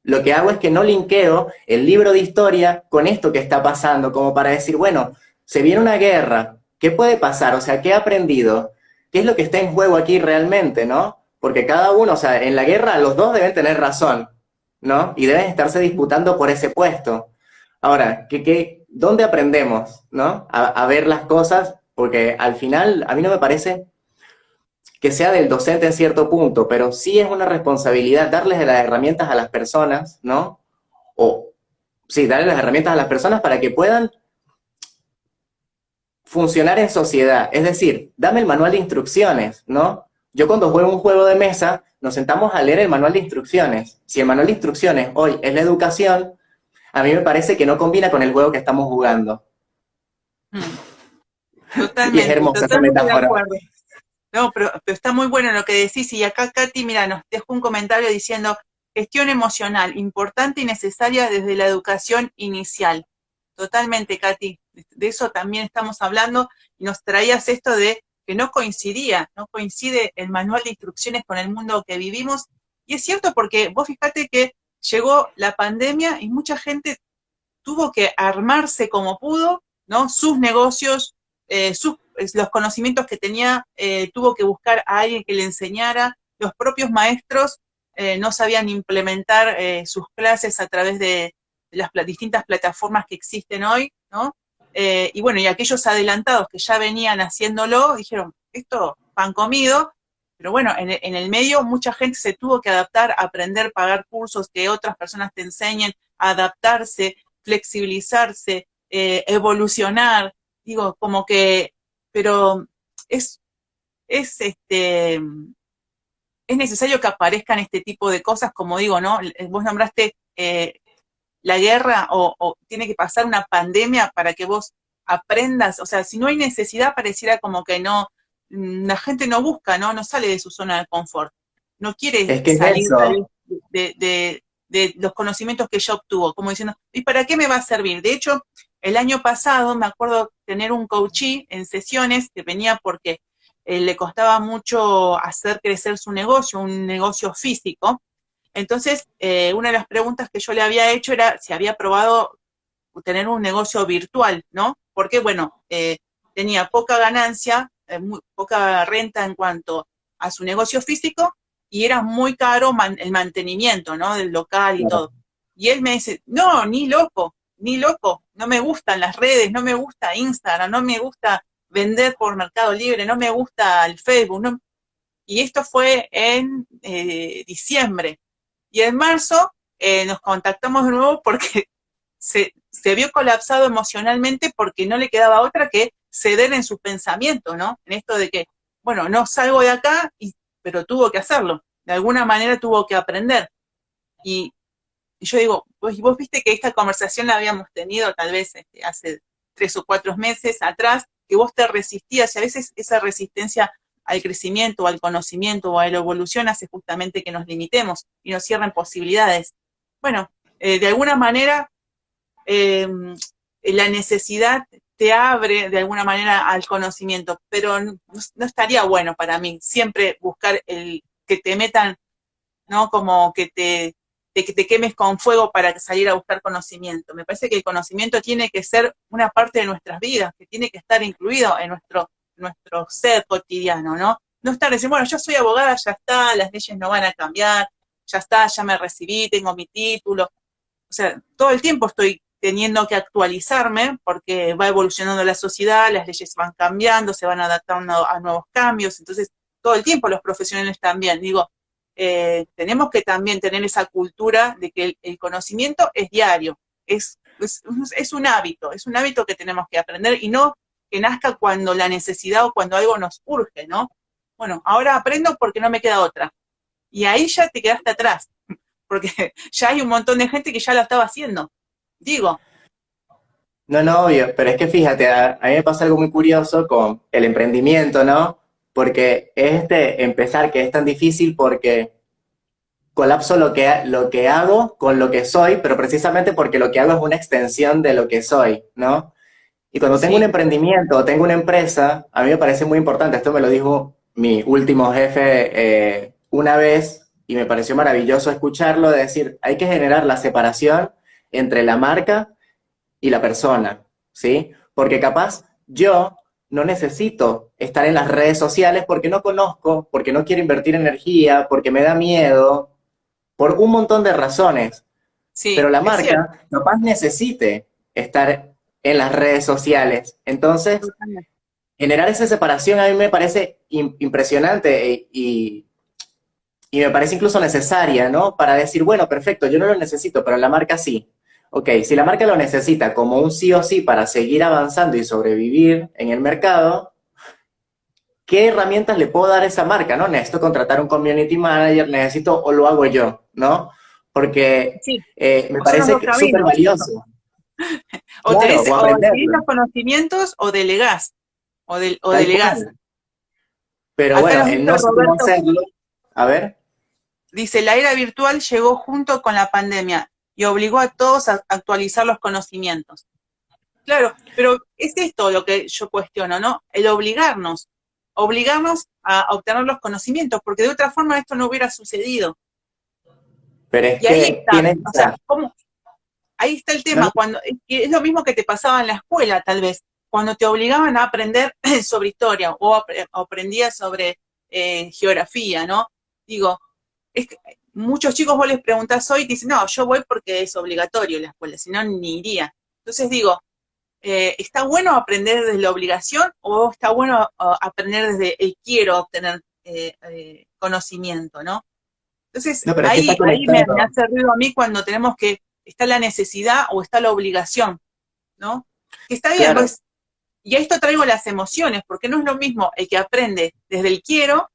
Lo que hago es que no linkeo el libro de historia con esto que está pasando, como para decir, bueno, se viene una guerra, ¿qué puede pasar? O sea, ¿qué he aprendido? ¿Qué es lo que está en juego aquí realmente, no? Porque cada uno, o sea, en la guerra los dos deben tener razón, ¿no? Y deben estarse disputando por ese puesto. Ahora, ¿dónde aprendemos, no? A ver las cosas, porque al final a mí no me parece que sea del docente en cierto punto, pero sí es una responsabilidad darles las herramientas a las personas, ¿no? O sí, darles las herramientas a las personas para que puedan funcionar en sociedad. Es decir, dame el manual de instrucciones, ¿no? Yo cuando juego un juego de mesa, nos sentamos a leer el manual de instrucciones. Si el manual de instrucciones hoy es la educación, a mí me parece que no combina con el juego que estamos jugando. Mm, Y es totalmente, hermosa esa totalmente de metáfora. acuerdo. No, pero está muy bueno lo que decís. Y acá Katy, mira, nos dejó un comentario diciendo, gestión emocional, importante y necesaria desde la educación inicial. Totalmente, Katy. De eso también estamos hablando y nos traías esto de que no coincidía, no coincide el manual de instrucciones con el mundo que vivimos. Y es cierto porque vos fíjate que llegó la pandemia y mucha gente tuvo que armarse como pudo, ¿no? Sus negocios, los conocimientos que tenía, tuvo que buscar a alguien que le enseñara. Los propios maestros no sabían implementar sus clases a través de las distintas plataformas que existen hoy, ¿no? Y bueno, y aquellos adelantados que ya venían haciéndolo, dijeron, esto pan comido, pero bueno, en el medio mucha gente se tuvo que adaptar, aprender, pagar cursos, que otras personas te enseñen, adaptarse, flexibilizarse, evolucionar, digo, como que, pero es, es este, es necesario que aparezcan este tipo de cosas, como digo, ¿no? Vos nombraste la guerra o tiene que pasar una pandemia para que vos aprendas, o sea, si no hay necesidad, pareciera como que no, la gente no busca, ¿no? No sale de su zona de confort, no quiere Es que es salir tal eso. vez de los conocimientos que ya obtuvo, como diciendo, ¿y para qué me va a servir? De hecho, el año pasado me acuerdo tener un coachee en sesiones que venía porque le costaba mucho hacer crecer su negocio, un negocio físico. Entonces, una de las preguntas que yo le había hecho era si había probado tener un negocio virtual, ¿no? Porque, bueno, tenía poca ganancia, poca renta en cuanto a su negocio físico y era muy caro el mantenimiento, ¿no? Del local y todo. Y él me dice, no, ni loco, no me gustan las redes, no me gusta Instagram, no me gusta vender por Mercado Libre, no me gusta el Facebook, no. Y esto fue en diciembre. Y en marzo nos contactamos de nuevo porque se vio colapsado emocionalmente porque no le quedaba otra que ceder en su pensamiento, ¿no? En esto de que, bueno, no salgo de acá, pero tuvo que hacerlo. De alguna manera tuvo que aprender. Y, y yo digo, vos viste que esta conversación la habíamos tenido tal vez hace 3 o 4 meses atrás, que vos te resistías y a veces esa resistencia al crecimiento o al conocimiento o a la evolución hace justamente que nos limitemos y nos cierren posibilidades. Bueno, de alguna manera eh, la necesidad te abre de alguna manera al conocimiento, pero no estaría bueno para mí siempre buscar el que te metan, ¿no? Como que te que te quemes con fuego para salir a buscar conocimiento. Me parece que el conocimiento tiene que ser una parte de nuestras vidas, que tiene que estar incluido en nuestro ser cotidiano, ¿no? No estar diciendo, bueno, yo soy abogada, ya está, las leyes no van a cambiar, ya está, ya me recibí, tengo mi título. O sea, todo el tiempo estoy teniendo que actualizarme porque va evolucionando la sociedad, las leyes van cambiando, se van adaptando a nuevos cambios, entonces todo el tiempo los profesionales también, digo, tenemos que también tener esa cultura de que el conocimiento es diario, es un hábito que tenemos que aprender y no que nazca cuando la necesidad o cuando algo nos urge, ¿no? Bueno, ahora aprendo porque no me queda otra. Y ahí ya te quedaste atrás, porque ya hay un montón de gente que ya lo estaba haciendo. Digo, No, no, obvio, pero es que fíjate, a mí me pasa algo muy curioso con el emprendimiento, ¿no? Porque es empezar que es tan difícil porque colapso lo que hago con lo que soy, pero precisamente porque lo que hago es una extensión de lo que soy, ¿no? Y cuando tengo un sí, emprendimiento o tengo una empresa, a mí me parece muy importante, esto me lo dijo mi último jefe una vez y me pareció maravilloso escucharlo, de decir, hay que generar la separación entre la marca y la persona, ¿sí? Porque capaz yo no necesito estar en las redes sociales porque no conozco, porque no quiero invertir energía, porque me da miedo, por un montón de razones. Pero sí, la es cierto. marca capaz necesite estar en las redes sociales. Entonces, Totalmente. generar esa separación a mí me parece impresionante y me parece incluso necesaria, ¿no? Para decir, bueno, perfecto, yo no lo necesito, pero la marca sí. Ok, si la marca lo necesita como un sí o sí para seguir avanzando y sobrevivir en el mercado, ¿qué herramientas le puedo dar a esa marca? ¿No? Necesito contratar un community manager, necesito o lo hago yo, ¿no? Porque Sí, me o son los parece dos que es súper caminos. valioso. O Claro, tenés, o o adquirís aprenderlo. los conocimientos o delegás, o Tal delegás. cual. Pero Acá bueno, nos el dice no sé cómo Roberto, hacerlo. A ver, dice, la era virtual llegó junto con la pandemia y obligó a todos a actualizar los conocimientos. Claro, pero es esto lo que yo cuestiono, ¿no? El obligarnos a obtener los conocimientos, porque de otra forma esto no hubiera sucedido. pero es Y ahí que está, tienes, o sea, ¿cómo? Ahí está el no, tema, cuando es lo mismo que te pasaba en la escuela, tal vez, cuando te obligaban a aprender sobre historia o aprendías sobre geografía, ¿no? Digo, es que muchos chicos vos les preguntás hoy y te dicen, no, yo voy porque es obligatorio la escuela, si no, ni iría. Entonces digo, ¿está bueno aprender desde la obligación o está bueno aprender desde el quiero obtener conocimiento, ¿no? Entonces, no, pero es que está ahí me conectado. hace ruido a mí cuando tenemos que, está la necesidad o está la obligación, ¿no? Que está bien, Claro, pues, y a esto traigo las emociones, porque no es lo mismo el que aprende desde el quiero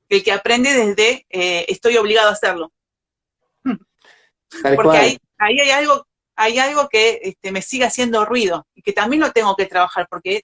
que el que aprende desde estoy obligado a hacerlo. tal Porque cual. ahí hay algo que me sigue haciendo ruido y que también lo tengo que trabajar porque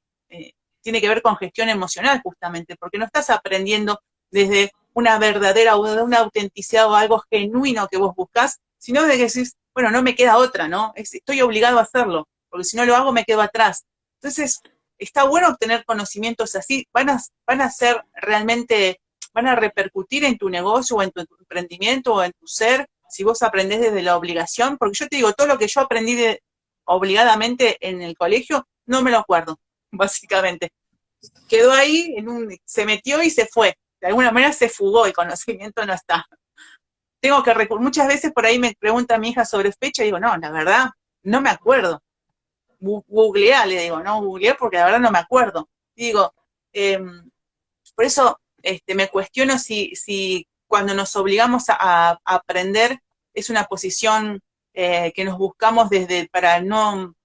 tiene que ver con gestión emocional justamente, porque no estás aprendiendo desde una verdadera o de una autenticidad o algo genuino que vos buscás, sino de que decís, bueno, no me queda otra, ¿no? Estoy obligado a hacerlo, porque si no lo hago me quedo atrás. Entonces, está bueno obtener conocimientos así, van a ser realmente, van a repercutir en tu negocio o en tu emprendimiento o en tu ser, si vos aprendés desde la obligación, porque yo te digo, todo lo que yo aprendí obligadamente en el colegio, no me lo acuerdo, básicamente. Quedó ahí, se metió y se fue. De alguna manera se fugó, el conocimiento no está. Tengo que muchas veces por ahí me pregunta mi hija sobre fecha y digo, no, la verdad, no me acuerdo. Googleá, le digo, no googleé porque la verdad no me acuerdo. Digo, eh, por eso me cuestiono si cuando nos obligamos a aprender es una posición que nos buscamos desde para no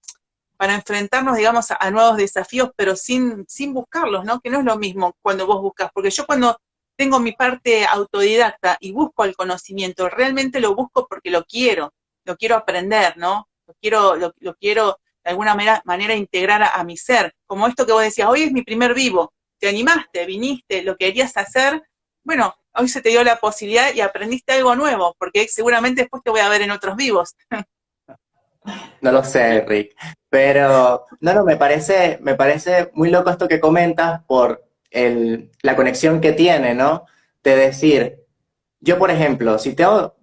para enfrentarnos, digamos, a nuevos desafíos, pero sin buscarlos, ¿no? Que no es lo mismo cuando vos buscas, porque yo cuando tengo mi parte autodidacta y busco el conocimiento, realmente lo busco porque lo quiero aprender, ¿no? Lo quiero de alguna manera integrar a mi ser, como esto que vos decías, hoy es mi primer vivo, te animaste, viniste, lo querías hacer, bueno, hoy se te dio la posibilidad y aprendiste algo nuevo, porque seguramente después te voy a ver en otros vivos. No lo sé, Rick. Pero, no, no, me parece muy loco esto que comentas por la conexión que tiene, ¿no? De decir, yo, por ejemplo, si tengo,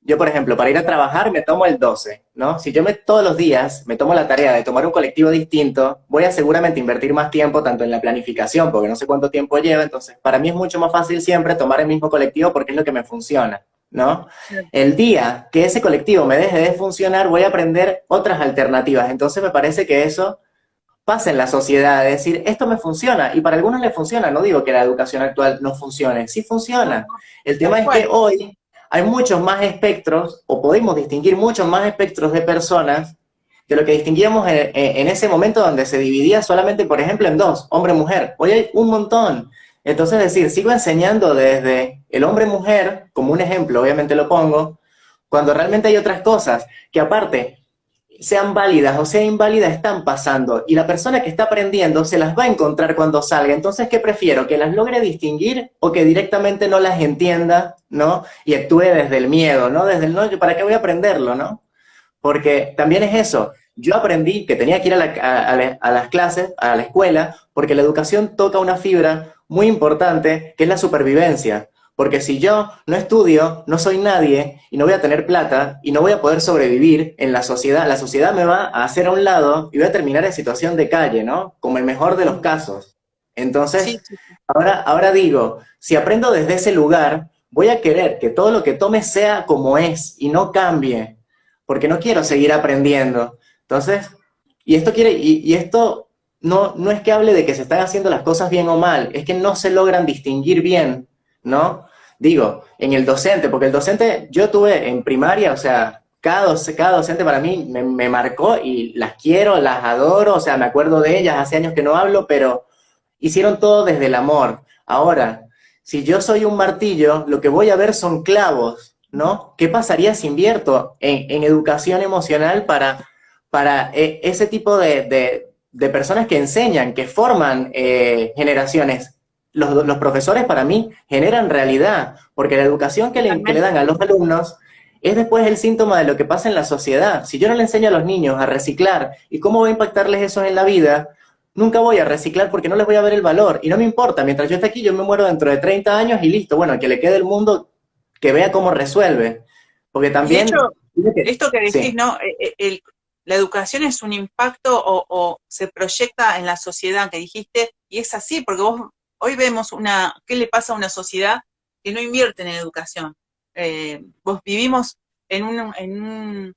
yo, por ejemplo, para ir a trabajar me tomo el 12, ¿no? Si yo todos los días me tomo la tarea de tomar un colectivo distinto, voy a seguramente invertir más tiempo tanto en la planificación, porque no sé cuánto tiempo lleva, entonces para mí es mucho más fácil siempre tomar el mismo colectivo porque es lo que me funciona, ¿no? El día que ese colectivo me deje de funcionar, voy a aprender otras alternativas. Entonces me parece que eso pasa en la sociedad, es decir, esto me funciona, y para algunos le funciona, no digo que la educación actual no funcione, sí No, funciona. no, El tema tal es que cual. hoy hay muchos más espectros, o podemos distinguir muchos más espectros de personas de lo que distinguíamos en ese momento donde se dividía solamente, por ejemplo, en dos, hombre-mujer. Hoy hay un montón. Entonces, es decir, sigo enseñando desde el hombre-mujer, como un ejemplo, obviamente lo pongo, cuando realmente hay otras cosas que aparte sean válidas o sean inválidas, están pasando. Y la persona que está aprendiendo se las va a encontrar cuando salga. Entonces, ¿qué prefiero? ¿Que las logre distinguir o que directamente no las entienda, ¿no? Y actúe desde el miedo, ¿no? Desde el no, ¿para qué voy a aprenderlo, no? Porque también es eso. Yo aprendí que tenía que ir a las clases, a la escuela, porque la educación toca una fibra muy importante, que es la supervivencia. Porque si yo no estudio, no soy nadie y no voy a tener plata y no voy a poder sobrevivir en la sociedad me va a hacer a un lado y voy a terminar en situación de calle, ¿no? Como el mejor de los casos. Sí, Entonces, sí, sí. ahora digo, si aprendo desde ese lugar, voy a querer que todo lo que tome sea como es y no cambie, porque no quiero seguir aprendiendo. Entonces, y esto no es que hable de que se están haciendo las cosas bien o mal, es que no se logran distinguir bien, ¿no? Digo, en el docente, porque el docente, yo tuve en primaria, o sea, cada docente para mí me marcó y las quiero, las adoro, o sea, me acuerdo de ellas, hace años que no hablo, pero hicieron todo desde el amor. Ahora, si yo soy un martillo, lo que voy a ver son clavos, ¿no? ¿Qué pasaría si invierto en educación emocional para ese tipo de personas que enseñan, que forman generaciones? Los profesores para mí generan realidad, porque la educación que le Totalmente. dan a los alumnos es después el síntoma de lo que pasa en la sociedad. Si yo no le enseño a los niños a reciclar y cómo va a impactarles eso en la vida, nunca voy a reciclar porque no les voy a ver el valor. Y no me importa, mientras yo esté aquí, yo me muero dentro de 30 años y listo. Bueno, que le quede el mundo que vea cómo resuelve. Porque Y de hecho, también, esto que decís, sí, ¿no? La educación es un impacto o se proyecta en la sociedad que dijiste, y es así, porque vos hoy vemos ¿qué le pasa a una sociedad que no invierte en educación? Vos vivimos en un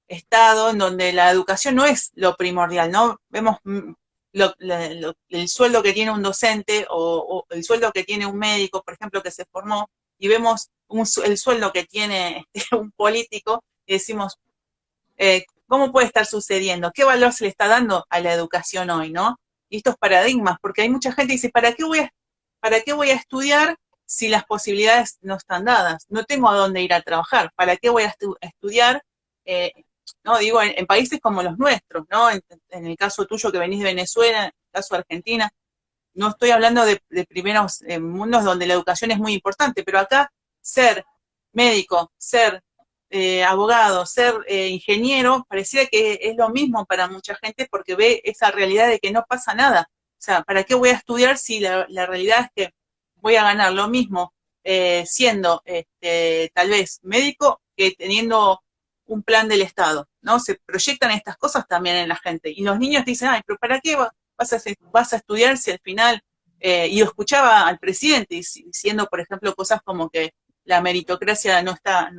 estado en donde la educación no es lo primordial, ¿no? Vemos el sueldo que tiene un docente o el sueldo que tiene un médico, por ejemplo, que se formó, y vemos el sueldo que tiene un político y decimos, ¿cómo puede estar sucediendo? ¿Qué valor se le está dando a la educación hoy, no? Y estos paradigmas, porque hay mucha gente que dice, ¿para qué voy a estudiar si las posibilidades no están dadas? No tengo a dónde ir a trabajar. ¿Para qué voy a estudiar? Eh, no, digo, en países como los nuestros, ¿no? En el caso tuyo que venís de Venezuela, en el caso de Argentina, no estoy hablando de primeros mundos donde la educación es muy importante, pero acá ser médico, ser abogado, ser ingeniero, pareciera que es lo mismo para mucha gente porque ve esa realidad de que no pasa nada. O sea, ¿para qué voy a estudiar si la realidad es que voy a ganar lo mismo siendo tal vez médico que teniendo un plan del Estado? ¿No? Se proyectan estas cosas también en la gente. Y los niños dicen, ay, pero ¿para qué vas a estudiar si al final, y yo escuchaba al presidente diciendo, por ejemplo, cosas como que la meritocracia no está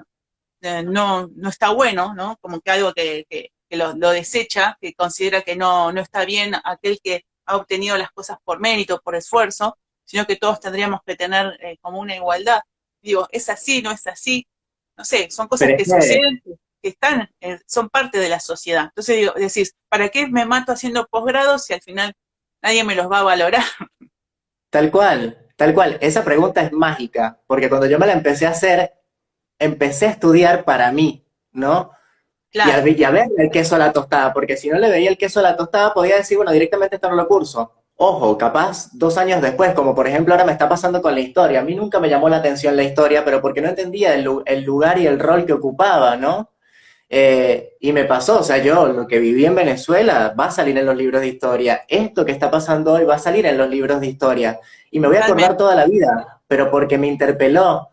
bueno, ¿no? Como que algo que lo desecha, que considera que no está bien aquel que ha obtenido las cosas por mérito, por esfuerzo, sino que todos tendríamos que tener como una igualdad. Digo, ¿es así, no es así? No sé, son cosas pero es que que suceden, que están, son parte de la sociedad. Entonces digo, decís, ¿para qué me mato haciendo posgrado si al final nadie me los va a valorar? tal cual, tal cual. Esa pregunta es mágica, porque cuando yo me la empecé a hacer, empecé a estudiar para mí, ¿no? Claro, Y a verle el queso a la tostada, porque si no le veía el queso a la tostada, podía decir, bueno, directamente esto no lo curso. Ojo, capaz 2 años después, como por ejemplo ahora me está pasando con la historia. A mí nunca me llamó la atención la historia, pero porque no entendía el lugar y el rol que ocupaba, ¿no? Y me pasó, o sea, yo lo que viví en Venezuela va a salir en los libros de historia. Esto que está pasando hoy va a salir en los libros de historia. Y me voy a acordar totalmente. toda la vida, pero porque me interpeló,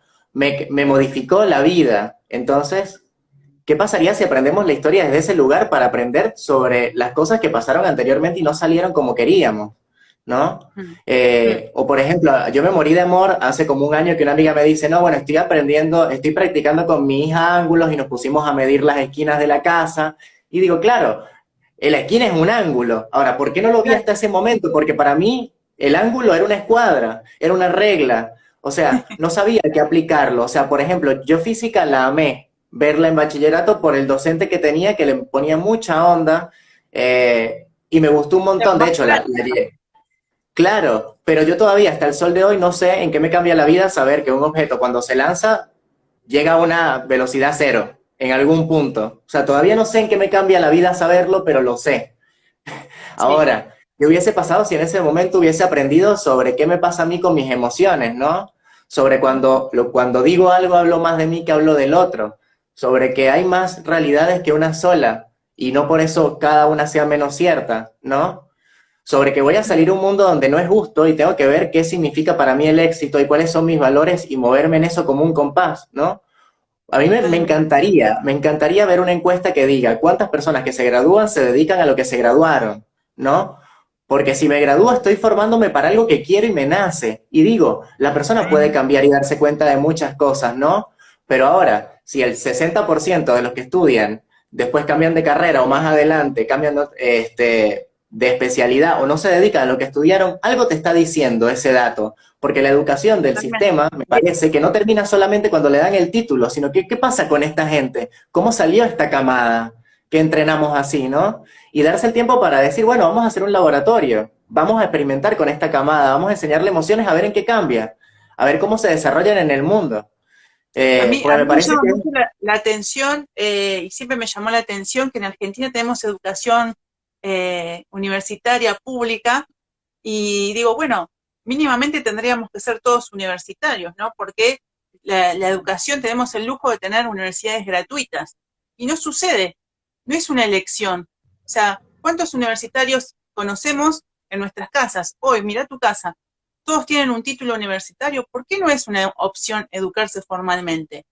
me modificó la vida. Entonces, ¿qué pasaría si aprendemos la historia desde ese lugar para aprender sobre las cosas que pasaron anteriormente y no salieron como queríamos? ¿No? Mm, mm. O por ejemplo, yo me morí de amor hace como un año que una amiga me dice, no, bueno, estoy aprendiendo, estoy practicando con mi hija ángulos y nos pusimos a medir las esquinas de la casa. Y digo, claro, la esquina es un ángulo. Ahora, ¿por qué no lo vi hasta ese momento? Porque para mí el ángulo era una escuadra, era una regla. O sea, no sabía qué aplicarlo. O sea, por ejemplo, yo física la amé, verla en bachillerato por el docente que tenía, que le ponía mucha onda, y me gustó un Claro, montón. De más hecho, práctica. claro, pero yo todavía hasta el sol de hoy no sé en qué me cambia la vida saber que un objeto cuando se lanza llega a una velocidad cero en algún punto. O sea, todavía no sé en qué me cambia la vida saberlo, pero lo sé. Sí. Ahora, ¿qué hubiese pasado si en ese momento hubiese aprendido sobre qué me pasa a mí con mis emociones, ¿no? Sobre cuando digo algo hablo más de mí que hablo del otro, sobre que hay más realidades que una sola y no por eso cada una sea menos cierta, ¿no? Sobre que voy a salir a un mundo donde no es justo y tengo que ver qué significa para mí el éxito y cuáles son mis valores y moverme en eso como un compás, ¿no? A mí Totalmente. me encantaría ver una encuesta que diga cuántas personas que se gradúan se dedican a lo que se graduaron, ¿no? Porque si me gradúo estoy formándome para algo que quiero y me nace. Y digo, la persona puede Sí. cambiar y darse cuenta de muchas cosas, ¿no? Pero ahora, si el 60% de los que estudian después cambian de carrera o más adelante cambian de especialidad o no se dedican a lo que estudiaron, algo te está diciendo ese dato. Porque la educación del Totalmente. sistema me parece que no termina solamente cuando le dan el título, sino que qué pasa con esta gente, cómo salió esta camada que entrenamos así, ¿no? Y darse el tiempo para decir, bueno, vamos a hacer un laboratorio, vamos a experimentar con esta camada, vamos a enseñarle emociones a ver en qué cambia, a ver cómo se desarrollan en el mundo. A Porque me mí me parece llama que... mucho la atención, y siempre me llamó la atención que en Argentina tenemos educación universitaria pública, y digo, bueno, mínimamente tendríamos que ser todos universitarios, ¿no? Porque la educación tenemos el lujo de tener universidades gratuitas, y no sucede, no es una elección. O sea, ¿cuántos universitarios conocemos en nuestras casas? Hoy, mira tu casa, todos tienen un título universitario, ¿por qué no es una opción educarse formalmente?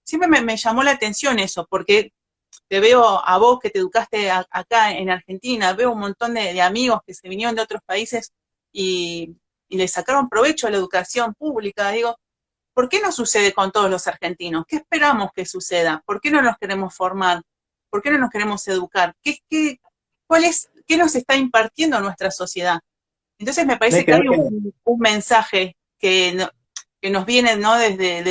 Siempre me llamó la atención eso, porque te veo a vos que te educaste acá en Argentina, veo un montón de amigos que se vinieron de otros países y, y le sacaron provecho a la educación pública. Digo, ¿por qué no sucede con todos los argentinos? ¿Qué esperamos que suceda? ¿Por qué no nos queremos formar? ¿Por qué no nos queremos educar? ¿Qué nos está impartiendo nuestra sociedad? Entonces me No, parece que creo hay que un mensaje que nos viene, ¿no? Desde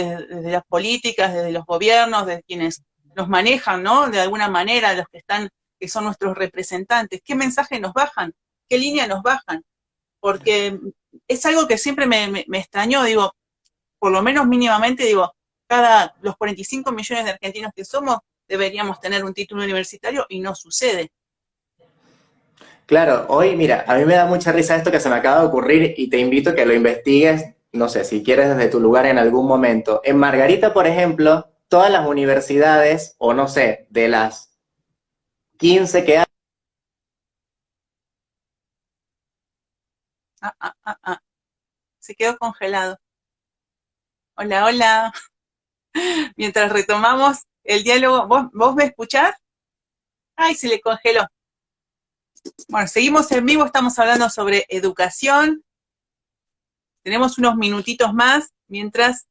las políticas, desde los gobiernos, de quienes nos manejan, ¿no? De alguna manera, los que están, que son nuestros representantes. ¿Qué mensaje nos bajan? ¿Qué línea nos bajan? Porque es algo que siempre me extrañó, digo, por lo menos mínimamente, digo, los 45 millones de argentinos que somos, deberíamos tener un título universitario y no sucede. claro, hoy, mira, a mí me da mucha risa esto que se me acaba de ocurrir y te invito a que lo investigues, no sé, si quieres desde tu lugar en algún momento. En Margarita, por ejemplo, todas las universidades, o no sé, de las 15 que hay, Ah, ah, ah, ah. Se quedó congelado. Hola, hola. Mientras retomamos el diálogo, ¿vos me escuchás? Ay, se le congeló. Bueno, seguimos en vivo, estamos hablando sobre educación. Tenemos unos minutitos más mientras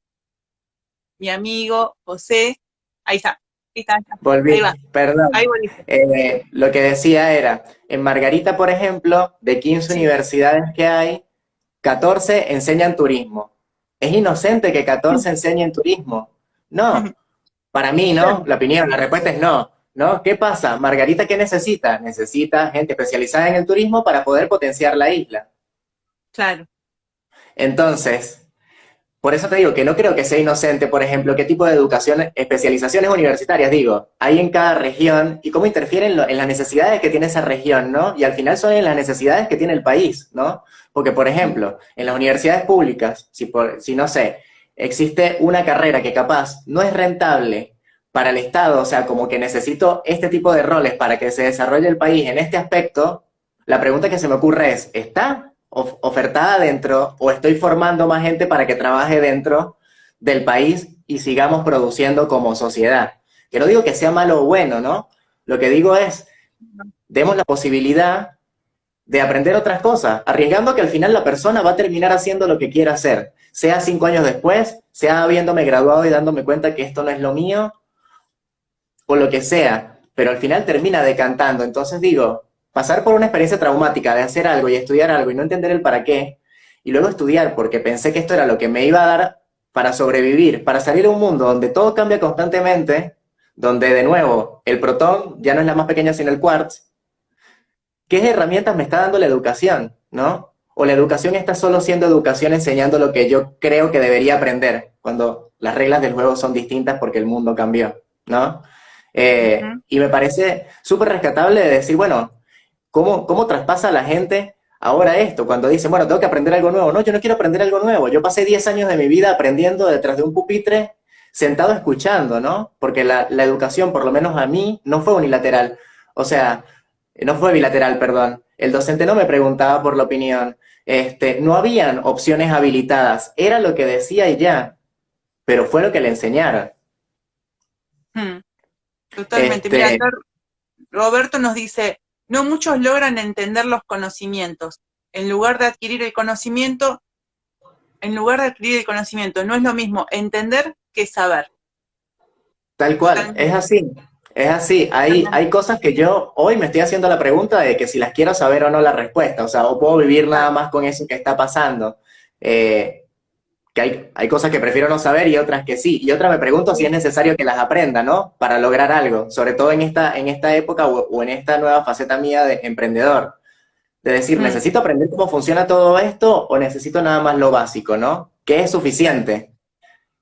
mi amigo José, ahí está, ahí volví, va, ahí perdón. volviste. Lo que decía era, en Margarita, por ejemplo, de 15 Sí. universidades que hay, 14 enseñan turismo. ¿Es inocente que 14 enseñen turismo? No, para mí no, la opinión, la respuesta es no. ¿No? ¿Qué pasa? Margarita, ¿qué necesita? Necesita gente especializada en el turismo para poder potenciar la isla. Claro. Entonces, por eso te digo que no creo que sea inocente, por ejemplo, qué tipo de educación, especializaciones universitarias, digo, hay en cada región y cómo interfieren en las necesidades que tiene esa región, ¿no? Y al final son en las necesidades que tiene el país, ¿no? Porque, por ejemplo, en las universidades públicas, si no sé, existe una carrera que capaz no es rentable para el Estado, o sea, como que necesito este tipo de roles para que se desarrolle el país en este aspecto, la pregunta que se me ocurre es, ¿está ofertada dentro o estoy formando más gente para que trabaje dentro del país y sigamos produciendo como sociedad. Que no digo que sea malo o bueno, ¿no? Lo que digo es, demos la posibilidad de aprender otras cosas, arriesgando que al final la persona va a terminar haciendo lo que quiera hacer, sea 5 años después, sea habiéndome graduado y dándome cuenta que esto no es lo mío, o lo que sea, pero al final termina decantando. Entonces digo, pasar por una experiencia traumática de hacer algo y estudiar algo y no entender el para qué, y luego estudiar porque pensé que esto era lo que me iba a dar para sobrevivir, para salir a un mundo donde todo cambia constantemente, donde de nuevo el protón ya no es la más pequeña sino el quarks. ¿Qué herramientas me está dando la educación, no? O la educación está solo siendo educación enseñando lo que yo creo que debería aprender, cuando las reglas del juego son distintas porque el mundo cambió, ¿no? Ujú. Y me parece súper rescatable de decir, bueno, ¿cómo traspasa a la gente ahora esto? Cuando dicen, bueno, tengo que aprender algo nuevo. No, yo no quiero aprender algo nuevo. Yo pasé 10 años de mi vida aprendiendo detrás de un pupitre, sentado escuchando, ¿no? Porque la educación, por lo menos a mí, no fue unilateral. O sea, no fue bilateral, perdón. El docente no me preguntaba por la opinión. No habían opciones habilitadas. Era lo que decía y ya. Pero fue lo que le enseñaron. Mm, totalmente. Mira, Este, acá Roberto nos dice, no muchos logran entender los conocimientos. En lugar de adquirir el conocimiento, no es lo mismo entender que saber. Tal cual, es Totalmente, así, es así. Hay totalmente. cosas que yo hoy me estoy haciendo la pregunta de que si las quiero saber o no la respuesta, o sea, o puedo vivir nada Claro. más con eso que está pasando. Que hay cosas que prefiero no saber y otras que sí. Y otra me pregunto si es Sí. necesario que las aprenda, ¿no? Para lograr algo, sobre todo en esta época o en esta nueva faceta mía de emprendedor. De decir, Mm. ¿necesito aprender cómo funciona todo esto o necesito nada más lo básico, ¿no? ¿Qué es suficiente?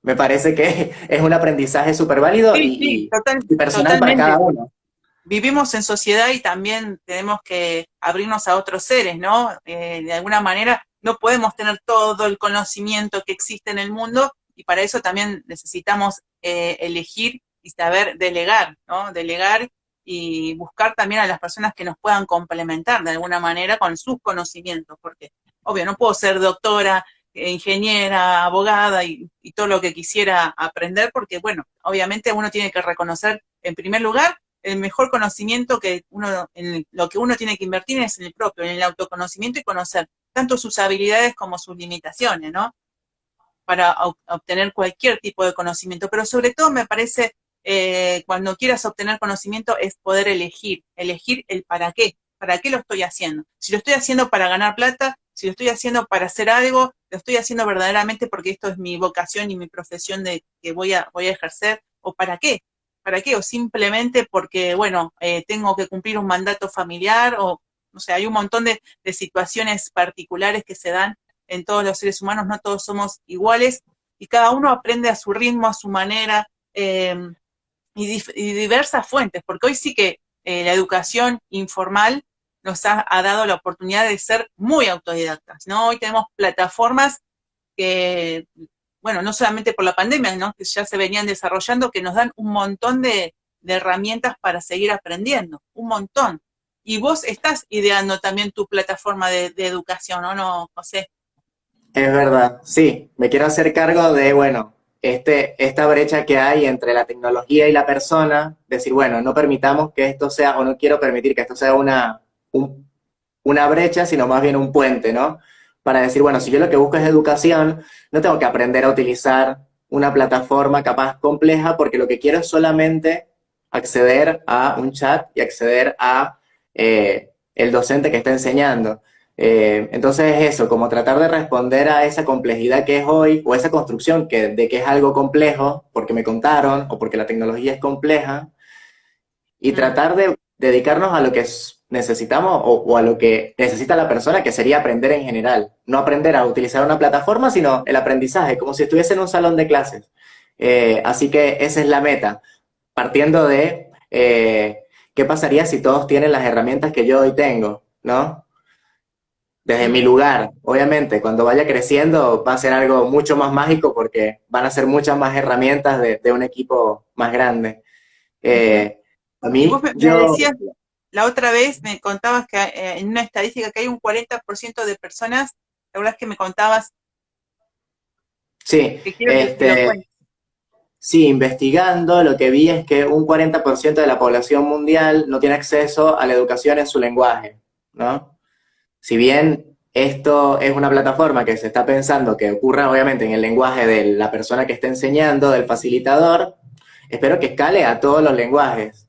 Me parece que es un aprendizaje súper válido Sí, sí, y personal para cada totalmente. uno. Vivimos en sociedad y también tenemos que abrirnos a otros seres, ¿no? De alguna manera no podemos tener todo el conocimiento que existe en el mundo y para eso también necesitamos elegir y saber delegar, ¿no? Delegar y buscar también a las personas que nos puedan complementar de alguna manera con sus conocimientos, porque obvio, no puedo ser doctora, ingeniera, abogada y todo lo que quisiera aprender, porque bueno, obviamente uno tiene que reconocer en primer lugar el mejor conocimiento que uno, en lo que uno tiene que invertir es en el propio, en el autoconocimiento y conocer tanto sus habilidades como sus limitaciones, ¿no? Para obtener cualquier tipo de conocimiento. Pero sobre todo me parece, cuando quieras obtener conocimiento, es poder elegir el para qué lo estoy haciendo. Si lo estoy haciendo para ganar plata, si lo estoy haciendo para hacer algo, lo estoy haciendo verdaderamente porque esto es mi vocación y mi profesión de que voy a ejercer, o para qué, o simplemente porque, bueno, tengo que cumplir un mandato familiar, o, no sé, hay un montón de situaciones particulares que se dan en todos los seres humanos, no todos somos iguales, y cada uno aprende a su ritmo, a su manera, y diversas fuentes, porque hoy sí que la educación informal nos ha dado la oportunidad de ser muy autodidactas, ¿no? Hoy tenemos plataformas que, bueno, no solamente por la pandemia, ¿no? Que ya se venían desarrollando, que nos dan un montón de herramientas para seguir aprendiendo, un montón. Y vos estás ideando también tu plataforma de educación, ¿o no, José? Es verdad, sí, me quiero hacer cargo de, bueno, esta brecha que hay entre la tecnología y la persona, decir, bueno, no permitamos que esto sea, o no quiero permitir que esto sea una brecha, sino más bien un puente, ¿no? Para decir, bueno, si yo lo que busco es educación, no tengo que aprender a utilizar una plataforma capaz compleja, porque lo que quiero es solamente acceder a un chat y acceder a el docente que está enseñando. Entonces es eso, como tratar de responder a esa complejidad que es hoy, o esa construcción de que es algo complejo, porque me contaron, o porque la tecnología es compleja, y Mm. tratar de dedicarnos a lo que necesitamos o a lo que necesita la persona, que sería aprender en general. No aprender a utilizar una plataforma, sino el aprendizaje, como si estuviese en un salón de clases. Así que esa es la meta, partiendo de qué pasaría si todos tienen las herramientas que yo hoy tengo, ¿no? Desde mi Mm. lugar, obviamente, cuando vaya creciendo va a ser algo mucho más mágico porque van a ser muchas más herramientas de un equipo más grande. Ujú. Eh, a Y vos mí, me yo, decías la otra vez, me contabas que en una estadística que hay un 40% de personas, la verdad es que me contabas Sí, que quiero que lo cuentes. sí, investigando, lo que vi es que un 40% de la población mundial no tiene acceso a la educación en su lenguaje, ¿no? Si bien esto es una plataforma que se está pensando que ocurra obviamente en el lenguaje de la persona que está enseñando, del facilitador, espero que escale a todos los lenguajes,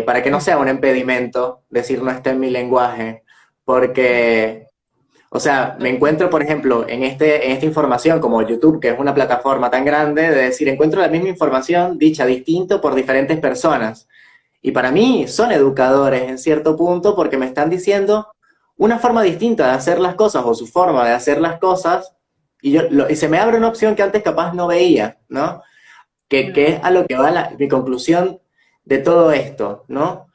para que no sea un impedimento decir no está en mi lenguaje, porque, o sea, me encuentro, por ejemplo, en esta información como YouTube, que es una plataforma tan grande, de decir, encuentro la misma información dicha distinto por diferentes personas. Y para mí son educadores en cierto punto porque me están diciendo una forma distinta de hacer las cosas o su forma de hacer las cosas y se me abre una opción que antes capaz no veía, ¿no? Que es a lo que va mi conclusión de todo esto, ¿no?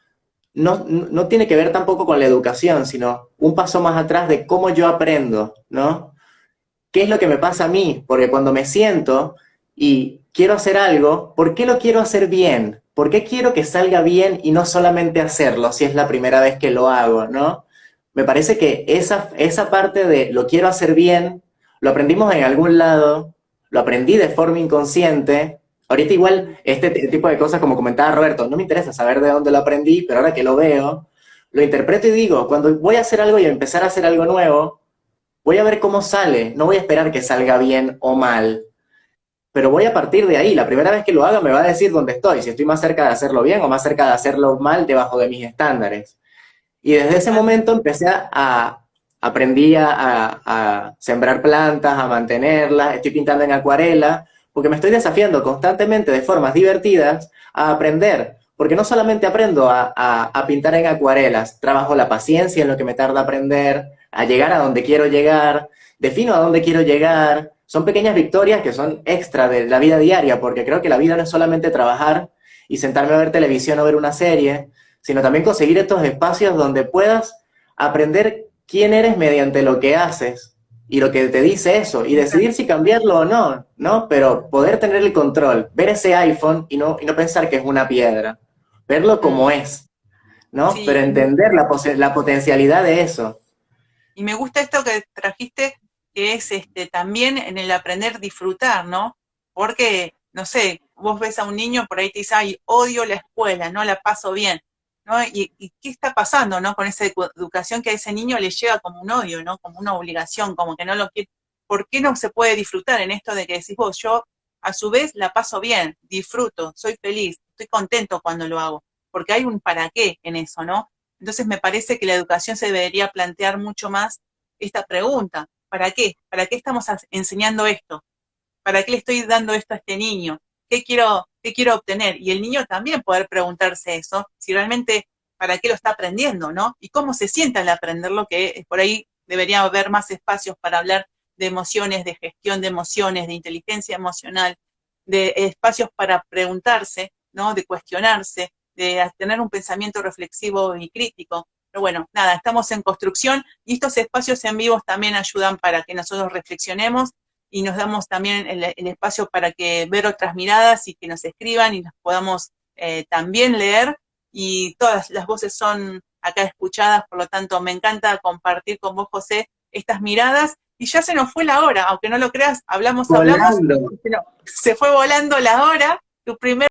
No tiene que ver tampoco con la educación, sino un paso más atrás de cómo yo aprendo, ¿no? ¿Qué es lo que me pasa a mí? Porque cuando me siento y quiero hacer algo, ¿por qué lo quiero hacer bien? ¿Por qué quiero que salga bien y no solamente hacerlo si es la primera vez que lo hago, ¿no? Me parece que esa parte de lo quiero hacer bien, lo aprendimos en algún lado, lo aprendí de forma inconsciente. Ahorita igual este tipo de cosas, como comentaba Roberto, no me interesa saber de dónde lo aprendí, pero ahora que lo veo, lo interpreto y digo, cuando voy a hacer algo y empezar a hacer algo nuevo, voy a ver cómo sale, no voy a esperar que salga bien o mal, pero voy a partir de ahí. La primera vez que lo haga me va a decir dónde estoy, si estoy más cerca de hacerlo bien o más cerca de hacerlo mal debajo de mis estándares. Y desde ese momento aprendí a sembrar plantas, a mantenerlas, estoy pintando en acuarela, porque me estoy desafiando constantemente de formas divertidas a aprender, porque no solamente aprendo a pintar en acuarelas, trabajo la paciencia en lo que me tarda aprender, a llegar a donde quiero llegar, defino a dónde quiero llegar, son pequeñas victorias que son extra de la vida diaria, porque creo que la vida no es solamente trabajar y sentarme a ver televisión o ver una serie, sino también conseguir estos espacios donde puedas aprender quién eres mediante lo que haces y lo que te dice eso, y decidir si cambiarlo o no, ¿no? Pero poder tener el control, ver ese iPhone y no pensar que es una piedra, verlo como es, ¿no? Pero Sí, entender la potencialidad de eso. y me gusta esto que trajiste, que es también en el aprender a disfrutar, ¿no? Porque, no sé, vos ves a un niño por ahí te dice, ay, odio la escuela, no la paso bien, ¿no? Y qué está pasando, ¿no? Con esa educación que a ese niño le llega como un odio, ¿no? Como una obligación, como que no lo quiere. ¿Por qué no se puede disfrutar en esto de que decís vos, yo a su vez la paso bien, disfruto, soy feliz, estoy contento cuando lo hago? Porque hay un para qué en eso, ¿no? Entonces me parece que la educación se debería plantear mucho más esta pregunta. ¿Para qué? ¿Para qué estamos enseñando esto? ¿Para qué le estoy dando esto a este niño? Qué quiero obtener? Y el niño también poder preguntarse eso, si realmente para qué lo está aprendiendo, ¿no? Y cómo se sienta al aprenderlo, que por ahí debería haber más espacios para hablar de emociones, de gestión de emociones, de inteligencia emocional, de espacios para preguntarse, ¿no? De cuestionarse, de tener un pensamiento reflexivo y crítico. Pero bueno, nada, estamos en construcción y estos espacios en vivos también ayudan para que nosotros reflexionemos y nos damos también el espacio para que ver otras miradas y que nos escriban y nos podamos también leer y todas las voces son acá escuchadas, por lo tanto me encanta compartir con vos, José, estas miradas y ya se nos fue la hora, aunque no lo creas, hablamos, Volando. se fue volando la hora, tu primer